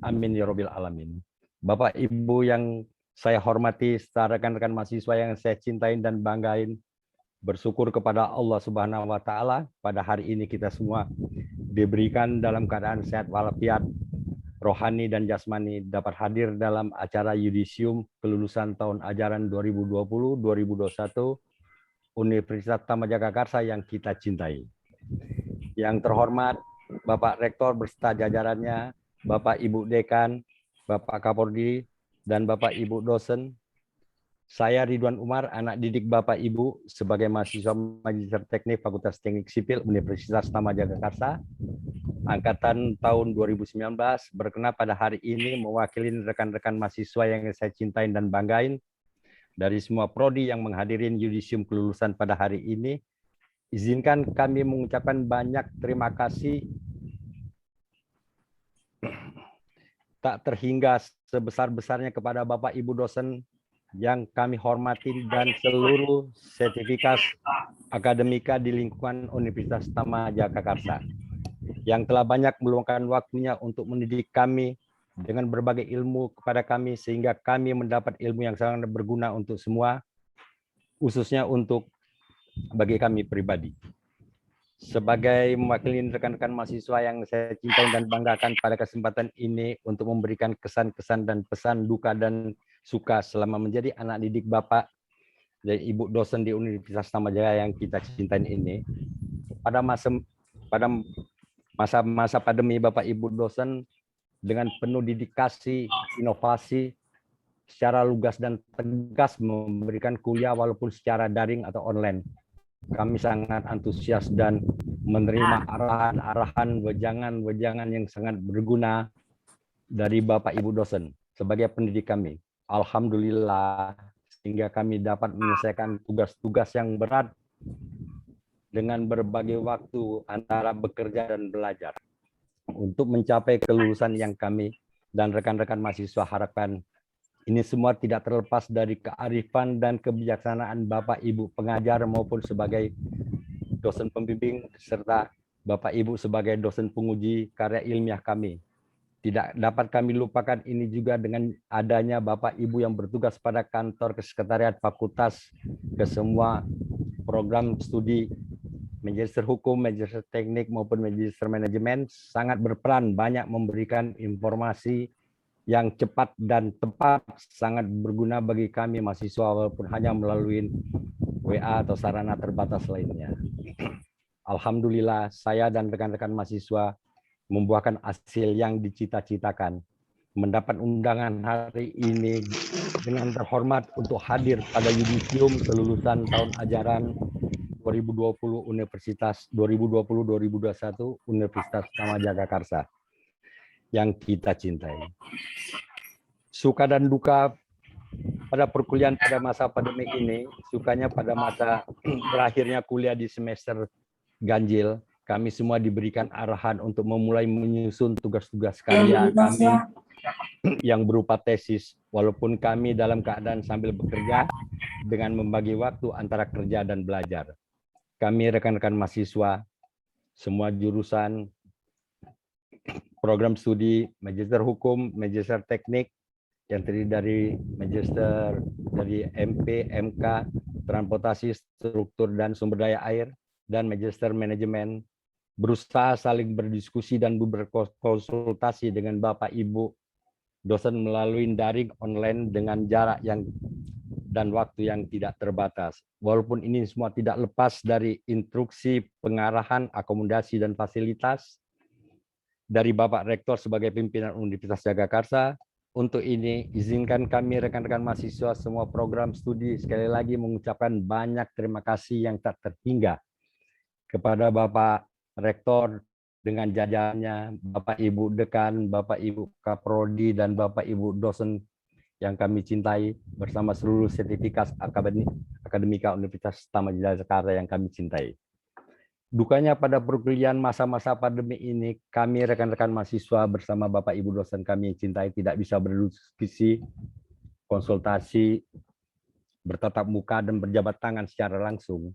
Amin ya Rabbil Alamin. Bapak Ibu yang saya hormati serta rekan-rekan mahasiswa yang saya cintai dan banggain, bersyukur kepada Allah Subhanahu wa Ta'ala pada hari ini kita semua diberikan dalam keadaan sehat walafiat, rohani dan jasmani dapat hadir dalam acara yudisium kelulusan tahun ajaran 2020-2021 Universitas Taman Jagakarsa yang kita cintai. Yang terhormat Bapak Rektor beserta jajarannya, Bapak Ibu Dekan, Bapak Kaprodi, dan Bapak Ibu dosen, saya Ridwan Umar, anak didik Bapak Ibu sebagai mahasiswa Magister Teknik Fakultas Teknik Sipil Universitas Taman Jagakarsa, angkatan tahun 2019 berkenan pada hari ini mewakili rekan-rekan mahasiswa yang saya cintai dan banggain dari semua prodi yang menghadiri yudisium kelulusan pada hari ini. Izinkan kami mengucapkan banyak terima kasih tak terhingga sebesar-besarnya kepada Bapak Ibu dosen yang kami hormati dan seluruh sertifikat akademika di lingkungan Universitas Tama Jagakarsa yang telah banyak meluangkan waktunya untuk mendidik kami dengan berbagai ilmu kepada kami sehingga kami mendapat ilmu yang sangat berguna untuk semua, khususnya untuk bagi kami pribadi. Sebagai mewakili rekan-rekan mahasiswa yang saya cintai dan banggakan pada kesempatan ini untuk memberikan kesan-kesan dan pesan duka dan suka selama menjadi anak didik Bapak dan Ibu dosen di Universitas Tamanjaya yang kita cintai ini. Pada masa pandemi Bapak Ibu dosen dengan penuh dedikasi, inovasi, secara lugas dan tegas memberikan kuliah walaupun secara daring atau online. Kami sangat antusias dan menerima arahan-arahan, wejangan-wejangan yang sangat berguna dari Bapak Ibu dosen sebagai pendidik kami. Alhamdulillah, sehingga kami dapat menyelesaikan tugas-tugas yang berat dengan berbagai waktu antara bekerja dan belajar untuk mencapai kelulusan yang kami dan rekan-rekan mahasiswa harapkan. Ini semua tidak terlepas dari kearifan dan kebijaksanaan Bapak Ibu pengajar maupun sebagai dosen pembimbing serta Bapak Ibu sebagai dosen penguji karya ilmiah kami. Tidak dapat kami lupakan ini juga dengan adanya Bapak Ibu yang bertugas pada kantor kesekretariat fakultas ke semua program studi magister hukum, magister teknik maupun magister manajemen sangat berperan banyak memberikan informasi yang cepat dan tepat, sangat berguna bagi kami mahasiswa walaupun hanya melalui WA atau sarana terbatas lainnya. Alhamdulillah saya dan rekan-rekan mahasiswa membuahkan hasil yang dicita-citakan. Mendapat undangan hari ini dengan terhormat untuk hadir pada yudisium kelulusan tahun ajaran 2020 Universitas 2020-2021 Universitas Tama Jagakarsa yang kita cintai. Suka dan duka pada perkuliahan pada masa pandemi ini, sukanya pada masa berakhirnya kuliah di semester ganjil, kami semua diberikan arahan untuk memulai menyusun tugas-tugas karya kami yang berupa tesis, walaupun kami dalam keadaan sambil bekerja dengan membagi waktu antara kerja dan belajar. Kami rekan-rekan mahasiswa, semua jurusan, program studi, magister hukum, magister teknik, yang terdiri dari magister dari MP, MK, transportasi, struktur dan sumber daya air, dan magister manajemen, berusaha saling berdiskusi dan berkonsultasi dengan Bapak Ibu dosen melalui daring online dengan jarak yang dan waktu yang tidak terbatas. Walaupun ini semua tidak lepas dari instruksi pengarahan, akomodasi, dan fasilitas dari Bapak Rektor sebagai pimpinan Universitas Jagakarsa. Untuk ini, izinkan kami rekan-rekan mahasiswa semua program studi sekali lagi mengucapkan banyak terima kasih yang tak terhingga kepada Bapak Rektor dengan jajarannya, Bapak Ibu Dekan, Bapak Ibu Kaprodi, dan Bapak Ibu dosen yang kami cintai bersama seluruh sertifikat akademika Universitas Tama Jagakarsa yang kami cintai. Dukanya pada perkuliahan masa-masa pandemi ini, kami rekan-rekan mahasiswa bersama Bapak Ibu dosen kami cintai tidak bisa berdiskusi, konsultasi, bertatap muka, dan berjabat tangan secara langsung.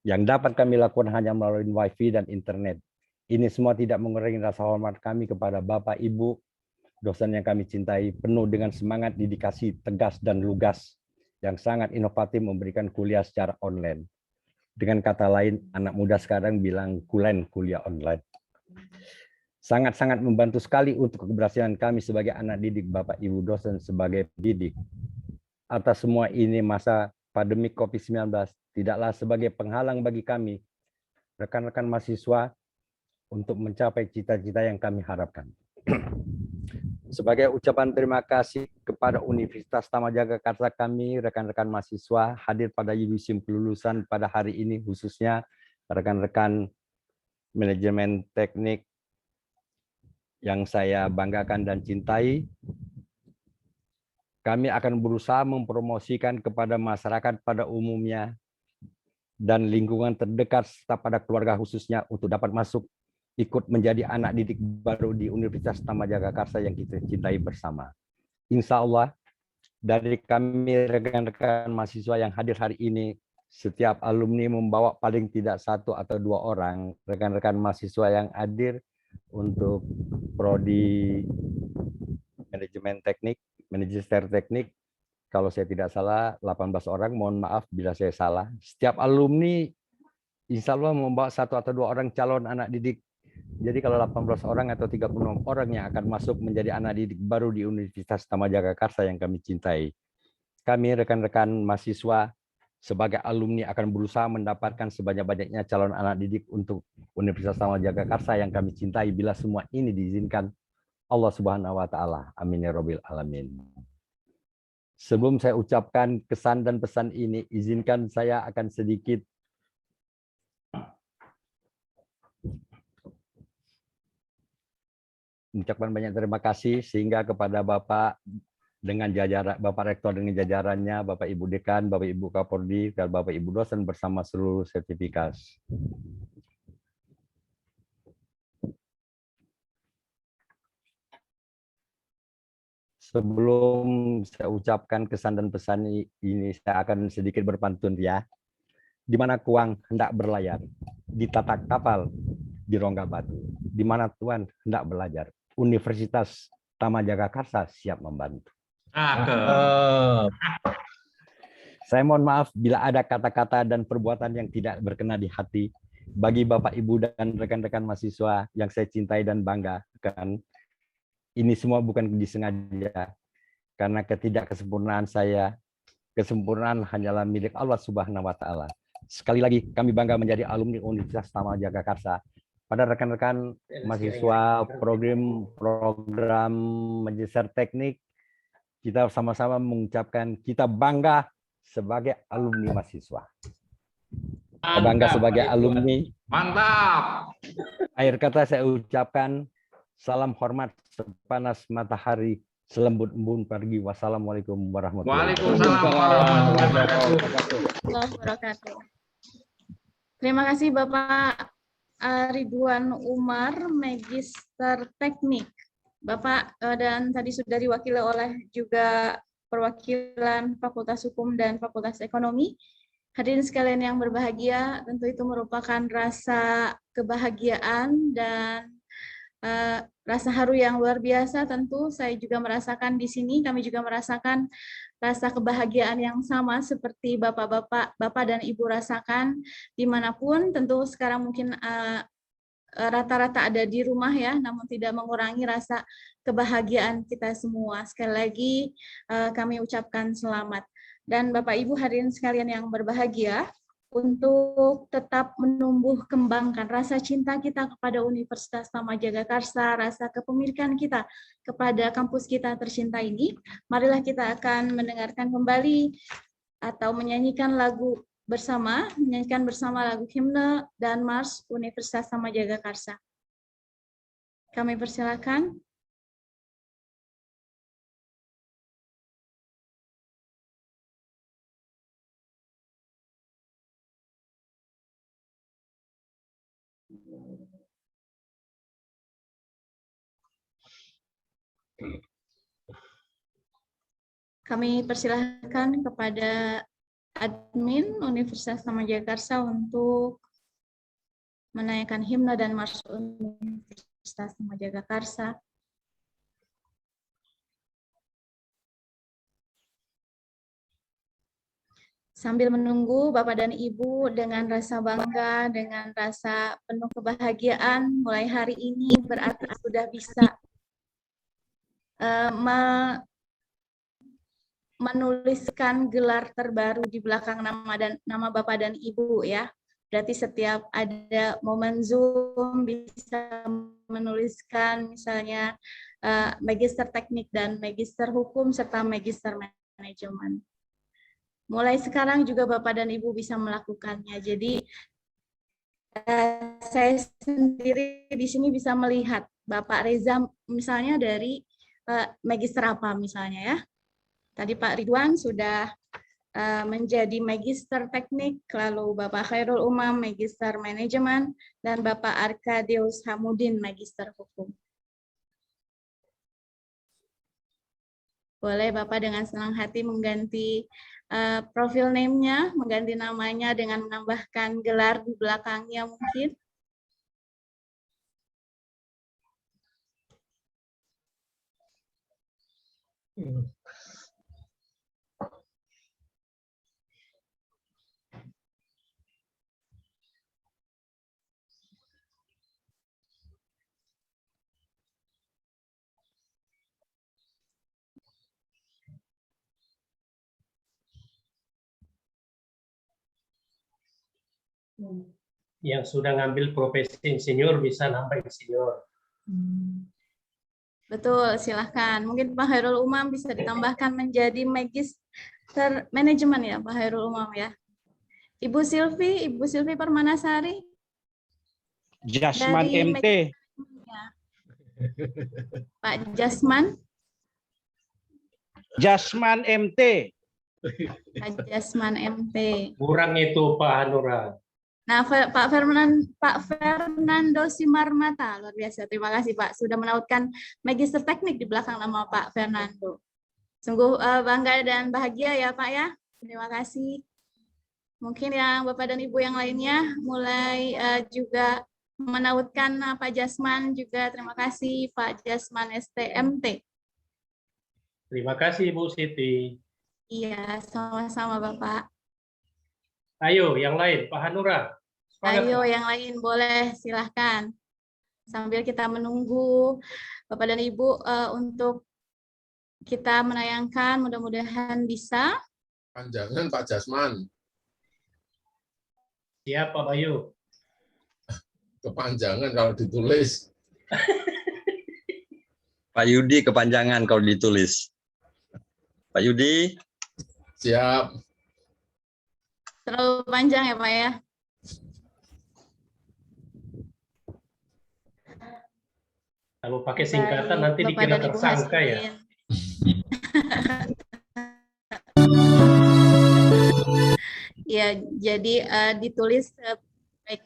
Yang dapat kami lakukan hanya melalui wifi dan internet. Ini semua tidak mengurangi rasa hormat kami kepada Bapak Ibu dosen yang kami cintai, penuh dengan semangat dedikasi tegas dan lugas yang sangat inovatif memberikan kuliah secara online. Dengan kata lain, anak muda sekarang bilang kulen kuliah online. Sangat-sangat membantu sekali untuk keberhasilan kami sebagai anak didik Bapak Ibu dosen sebagai pendidik. Atas semua ini masa pandemi COVID-19 tidaklah sebagai penghalang bagi kami, rekan-rekan mahasiswa, untuk mencapai cita-cita yang kami harapkan. Sebagai ucapan terima kasih kepada Universitas Tama Jagakarsa kami, rekan-rekan mahasiswa hadir pada yudisium kelulusan pada hari ini, khususnya rekan-rekan manajemen teknik, yang saya banggakan dan cintai, kami akan berusaha mempromosikan kepada masyarakat pada umumnya dan lingkungan terdekat serta pada keluarga khususnya untuk dapat masuk ikut menjadi anak didik baru di Universitas Tama Jagakarsa yang kita cintai bersama. Insya Allah dari kami rekan-rekan mahasiswa yang hadir hari ini, setiap alumni membawa paling tidak 1 atau 2 orang rekan-rekan mahasiswa yang hadir untuk prodi manajemen teknik, magister teknik. Kalau saya tidak salah 18 orang, mohon maaf bila saya salah. Setiap alumni insya Allah membawa 1 atau 2 orang calon anak didik. Jadi kalau 18 orang atau 36 orang yang akan masuk menjadi anak didik baru di Universitas Tama Jagakarsa yang kami cintai. Kami rekan-rekan mahasiswa sebagai alumni akan berusaha mendapatkan sebanyak-banyaknya calon anak didik untuk Universitas Tama Jagakarsa yang kami cintai bila semua ini diizinkan Allah Subhanahu wa taala. Amin ya rabbil alamin. Sebelum saya ucapkan kesan dan pesan ini, izinkan saya akan sedikit mengucapkan banyak terima kasih sehingga kepada Bapak dengan jajaran Bapak Rektor dengan jajarannya, Bapak Ibu Dekan, Bapak Ibu Kaprodi, dan Bapak Ibu dosen bersama seluruh sertifikat. Sebelum saya ucapkan kesan dan pesan ini, saya akan sedikit berpantun ya. Di mana kuang hendak berlayar, di tatak kapal, di rongga batu. Di mana Tuhan hendak belajar, Universitas Tama Jagakarsa siap membantu. Saya mohon maaf bila ada kata-kata dan perbuatan yang tidak berkenan di hati. Bagi Bapak, Ibu, dan rekan-rekan mahasiswa yang saya cintai dan banggakan, ini semua bukan disengaja. Karena ketidaksempurnaan saya, kesempurnaan hanyalah milik Allah Subhanahu wa taala. Sekali lagi kami bangga menjadi alumni Universitas Tama Jagakarsa. Pada rekan-rekan mahasiswa program magister teknik, kita sama-sama mengucapkan kita bangga sebagai alumni mahasiswa. Bangga sebagai alumni. Mantap. Akhir kata saya ucapkan salam hormat sepanas matahari, selembut embun pagi. Wassalamualaikum warahmatullahi wabarakatuh. Terima kasih Bapak Ridwan Umar, Magister Teknik. Bapak dan tadi sudah diwakili oleh juga perwakilan Fakultas Hukum dan Fakultas Ekonomi. Hadirin sekalian yang berbahagia, tentu itu merupakan rasa kebahagiaan dan rasa haru yang luar biasa. Tentu saya juga merasakan di sini, kami juga merasakan rasa kebahagiaan yang sama seperti Bapak dan Ibu rasakan dimanapun. Tentu sekarang mungkin rata-rata ada di rumah ya, namun tidak mengurangi rasa kebahagiaan kita semua. Sekali lagi kami ucapkan selamat. Dan Bapak Ibu hadirin sekalian yang berbahagia, untuk tetap menumbuh kembangkan rasa cinta kita kepada Universitas Tama Jagakarsa, rasa kepemilikan kita kepada kampus kita tercinta ini, marilah kita akan mendengarkan kembali atau menyanyikan bersama lagu himne dan mars Universitas Tama Jagakarsa. Kami persilakan. Kami persilahkan kepada admin Universitas Tama Jagakarsa untuk menanyakan himne dan mars Universitas Tama Jagakarsa. Sambil menunggu Bapak dan Ibu dengan rasa bangga, dengan rasa penuh kebahagiaan, mulai hari ini berarti sudah bisa menuliskan gelar terbaru di belakang nama Bapak dan Ibu ya. Berarti setiap ada momen Zoom bisa menuliskan misalnya Magister Teknik dan Magister Hukum serta Magister Manajemen. Mulai sekarang juga Bapak dan Ibu bisa melakukannya. Jadi saya sendiri di sini bisa melihat Bapak Reza misalnya dari Magister apa misalnya ya. Tadi Pak Ridwan sudah menjadi Magister Teknik, lalu Bapak Khairul Umam Magister Manajemen, dan Bapak Arkadeus Hamudin Magister Hukum. Boleh Bapak dengan senang hati mengganti profil name-nya, mengganti namanya dengan menambahkan gelar di belakangnya mungkin. Yang sudah ngambil profesi insinyur bisa nambah insinyur. Betul, silahkan. Mungkin Pak Khairul Umam bisa ditambahkan menjadi Magister Manajemen ya, Pak Khairul Umam ya. Ibu Silvi Permanasari. Jasman Dari MT. Pak Jasman. Jasman MT. Pak Jasman MT. Kurang itu Pak Hanura. Nah, Pak Fernando Simarmata, luar biasa. Terima kasih Pak sudah menautkan Magister Teknik di belakang nama Pak Fernando. Sungguh bangga dan bahagia ya Pak ya. Terima kasih. Mungkin yang Bapak dan Ibu yang lainnya mulai juga menautkan Pak Jasman juga. Terima kasih Pak Jasman STMT. Terima kasih Bu Siti. Iya, sama-sama Bapak. Ayo yang lain, Pak Hanura. Semangat, Ayo Pak. yang lain boleh silahkan. Sambil kita menunggu Bapak dan Ibu untuk kita menayangkan, mudah-mudahan bisa. Panjangan Pak Jasman. Siap Pak Bayu. Kepanjangan kalau ditulis. Pak Yudi kepanjangan kalau ditulis. Pak Yudi. Siap. Terlalu panjang ya Pak ya. Kalau pakai singkatan nanti dikira tersangka ya. Ya, jadi ditulis baik.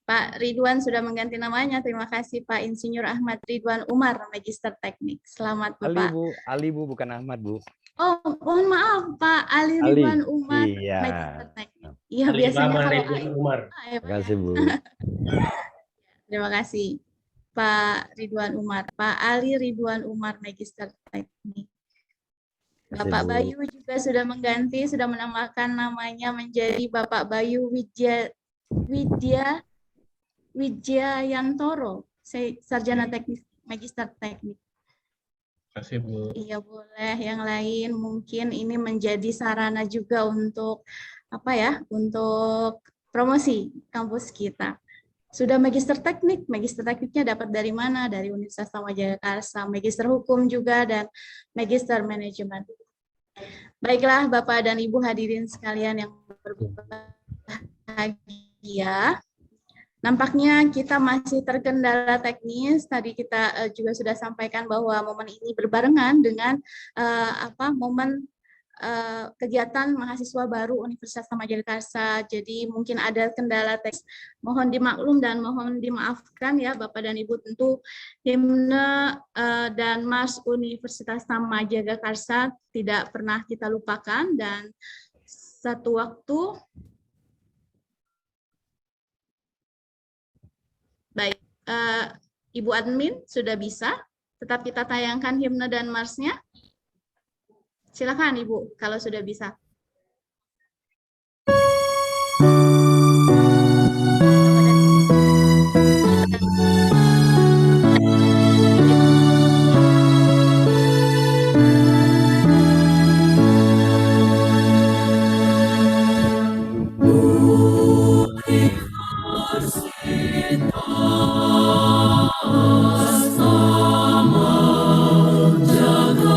Pak Ridwan sudah mengganti namanya. Terima kasih Pak Insinyur Ahmad Ridwan Umar, Magister Teknik. Selamat Bapak. Ali Bu, bukan Ahmad Bu. Oh, mohon maaf Pak Ali Ridwan Umar, Iya. Magister Teknik. Iya, Ali biasanya Bama kalau Ridwan Umar. Terima kasih Bu. Terima kasih Pak Ridwan Umar. Pak Ali Ridwan Umar, Magister Teknik. Bapak Bu. Bayu juga sudah mengganti, sudah menambahkan namanya menjadi Bapak Bayu Widjayantoro, Sarjana Teknik, Magister Teknik. Terima kasih Bu. Iya boleh, yang lain mungkin ini menjadi sarana juga untuk apa ya, untuk promosi kampus kita. Sudah Magister Teknik, Magister Tekniknya dapat dari mana? Dari Universitas Tamajagakarsa, Magister Hukum juga, dan Magister Manajemen. Baiklah Bapak dan Ibu hadirin sekalian yang berbahagia. Nampaknya kita masih terkendala teknis. Tadi kita juga sudah sampaikan bahwa momen ini berbarengan dengan momen kegiatan mahasiswa baru Universitas Tamajagakarsa. Jadi mungkin ada kendala teknis. Mohon dimaklum dan mohon dimaafkan ya Bapak dan Ibu. Tentu himne dan Mars Universitas Tamajagakarsa tidak pernah kita lupakan, dan satu waktu baik, Ibu Admin sudah bisa, tetap kita tayangkan himne dan marsnya. Silakan Ibu, kalau sudah bisa. Jaga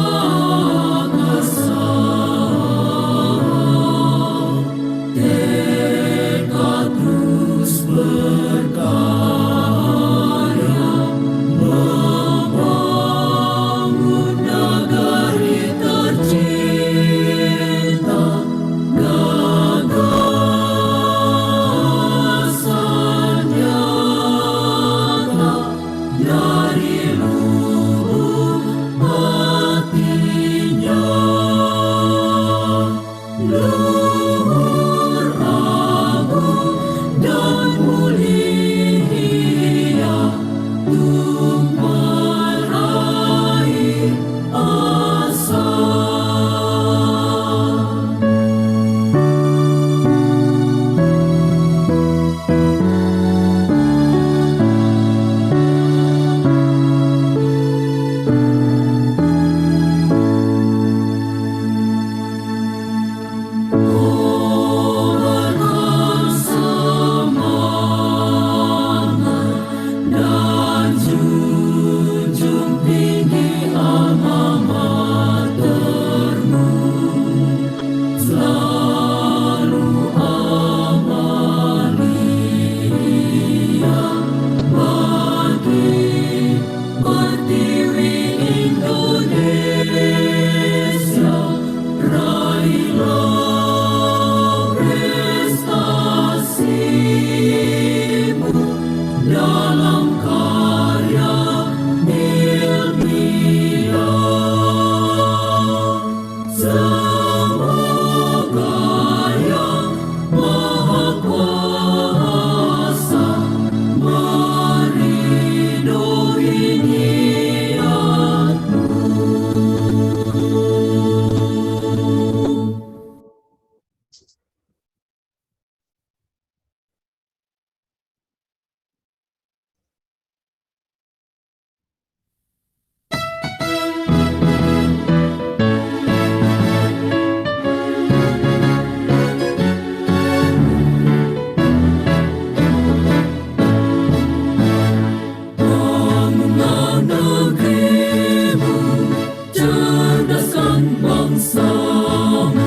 karsamu,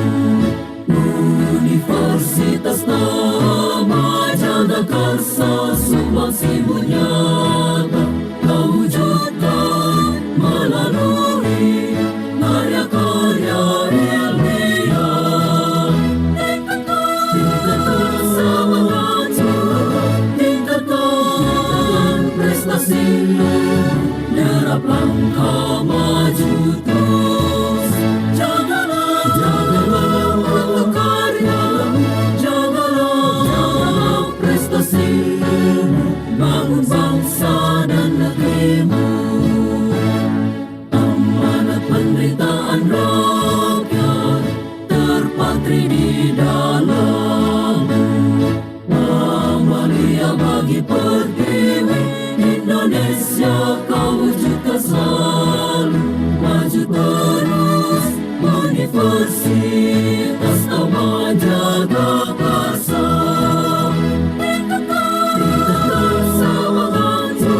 Universitas Nama Jagakarsa, sumbangsimu nyata kau wujudkan melalui karya-karya ilmiah. Tingkatkan semangatmu, tingkatkan prestasimu, derap langkah maju terus. Jagalah untuk karya, jagalah prestasimu, bangun bangsa dan negerimu. Amanat penderitaan rakyat terpatri di dalammu. Amalia bagi pertiwi Indonesia kau wujudkan selalu, maju terus Universitas Nama Jagakarsa. Tingkatkan semangatmu,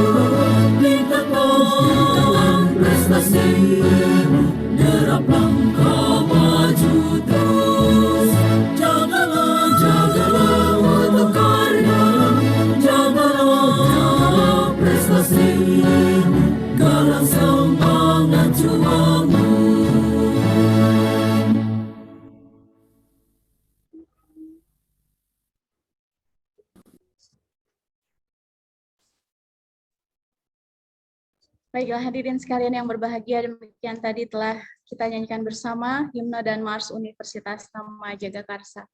tingkatkan prestasimu, derap langkah maju terus. Jagalah untuk karya, jagalah prestasimu, galang semangat juangmu. Baiklah hadirin sekalian yang berbahagia, demikian tadi telah kita nyanyikan bersama himne dan mars Universitas Nama Jagakarsa.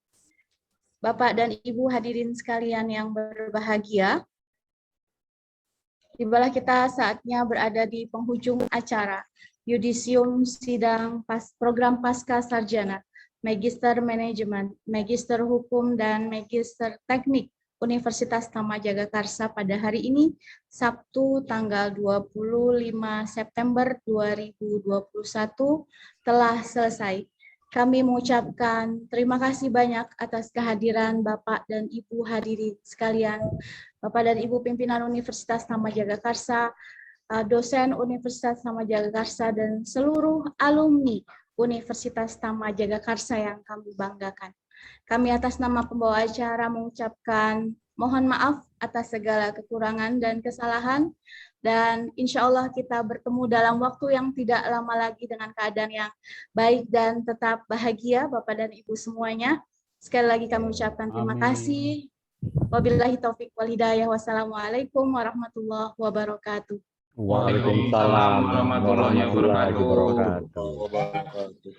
Bapak dan Ibu hadirin sekalian yang berbahagia, tibalah kita saatnya berada di penghujung acara Yudisium Sidang Program Pasca Sarjana, Magister Manajemen, Magister Hukum, dan Magister Teknik Universitas Nama Jagakarsa pada hari ini, Sabtu tanggal 25 September 2021 telah selesai. Kami mengucapkan terima kasih banyak atas kehadiran Bapak dan Ibu hadirin sekalian, Bapak dan Ibu pimpinan Universitas Nama Jagakarsa, dosen Universitas Nama Jagakarsa, dan seluruh alumni Universitas Nama Jagakarsa yang kami banggakan. Kami atas nama pembawa acara mengucapkan mohon maaf atas segala kekurangan dan kesalahan, dan insya Allah kita bertemu dalam waktu yang tidak lama lagi dengan keadaan yang baik dan tetap bahagia Bapak dan Ibu semuanya. Sekali lagi kami ucapkan terima kasih. Wabillahi taufiq wal hidayah. Wassalamualaikum warahmatullahi wabarakatuh. Waalaikumsalam warahmatullahi wabarakatuh.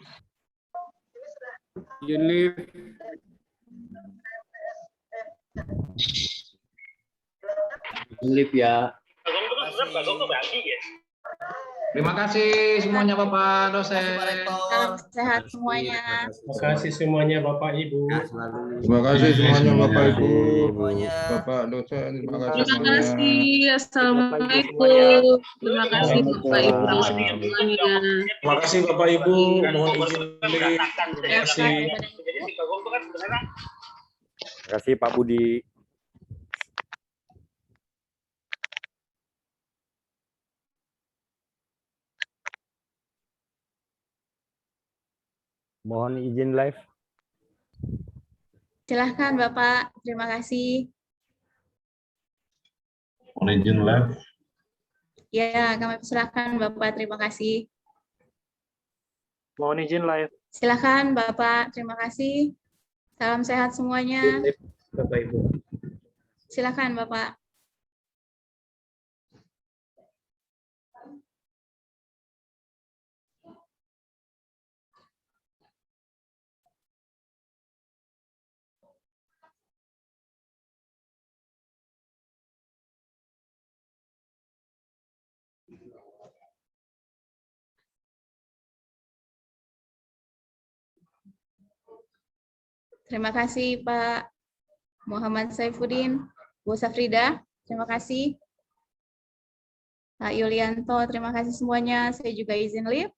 Lip ya. Terima kasih semuanya Bapak dosen. Salam sehat semuanya. Terima kasih semuanya Bapak Ibu. Terima kasih semuanya Bapak Ibu, Bapak dosen. Terima kasih Terima semuanya. kasih. Assalamualaikum. Terima kasih Bapak Ibu dosen semuanya. Terima kasih Bapak Ibu. Mohon izin Lip. Terima kasih. Terima kasih Pak Budi. Mohon izin live. Silahkan Bapak, terima kasih. Mohon izin live. Ya, kami persilahkan Bapak, terima kasih. Mohon izin live. Silahkan Bapak, terima kasih. Salam sehat semuanya. Bapak Ibu. Silahkan Bapak. Terima kasih Pak Muhammad Saifuddin, Bu Safrida, terima kasih. Pak Yulianto, terima kasih semuanya. Saya juga izin live.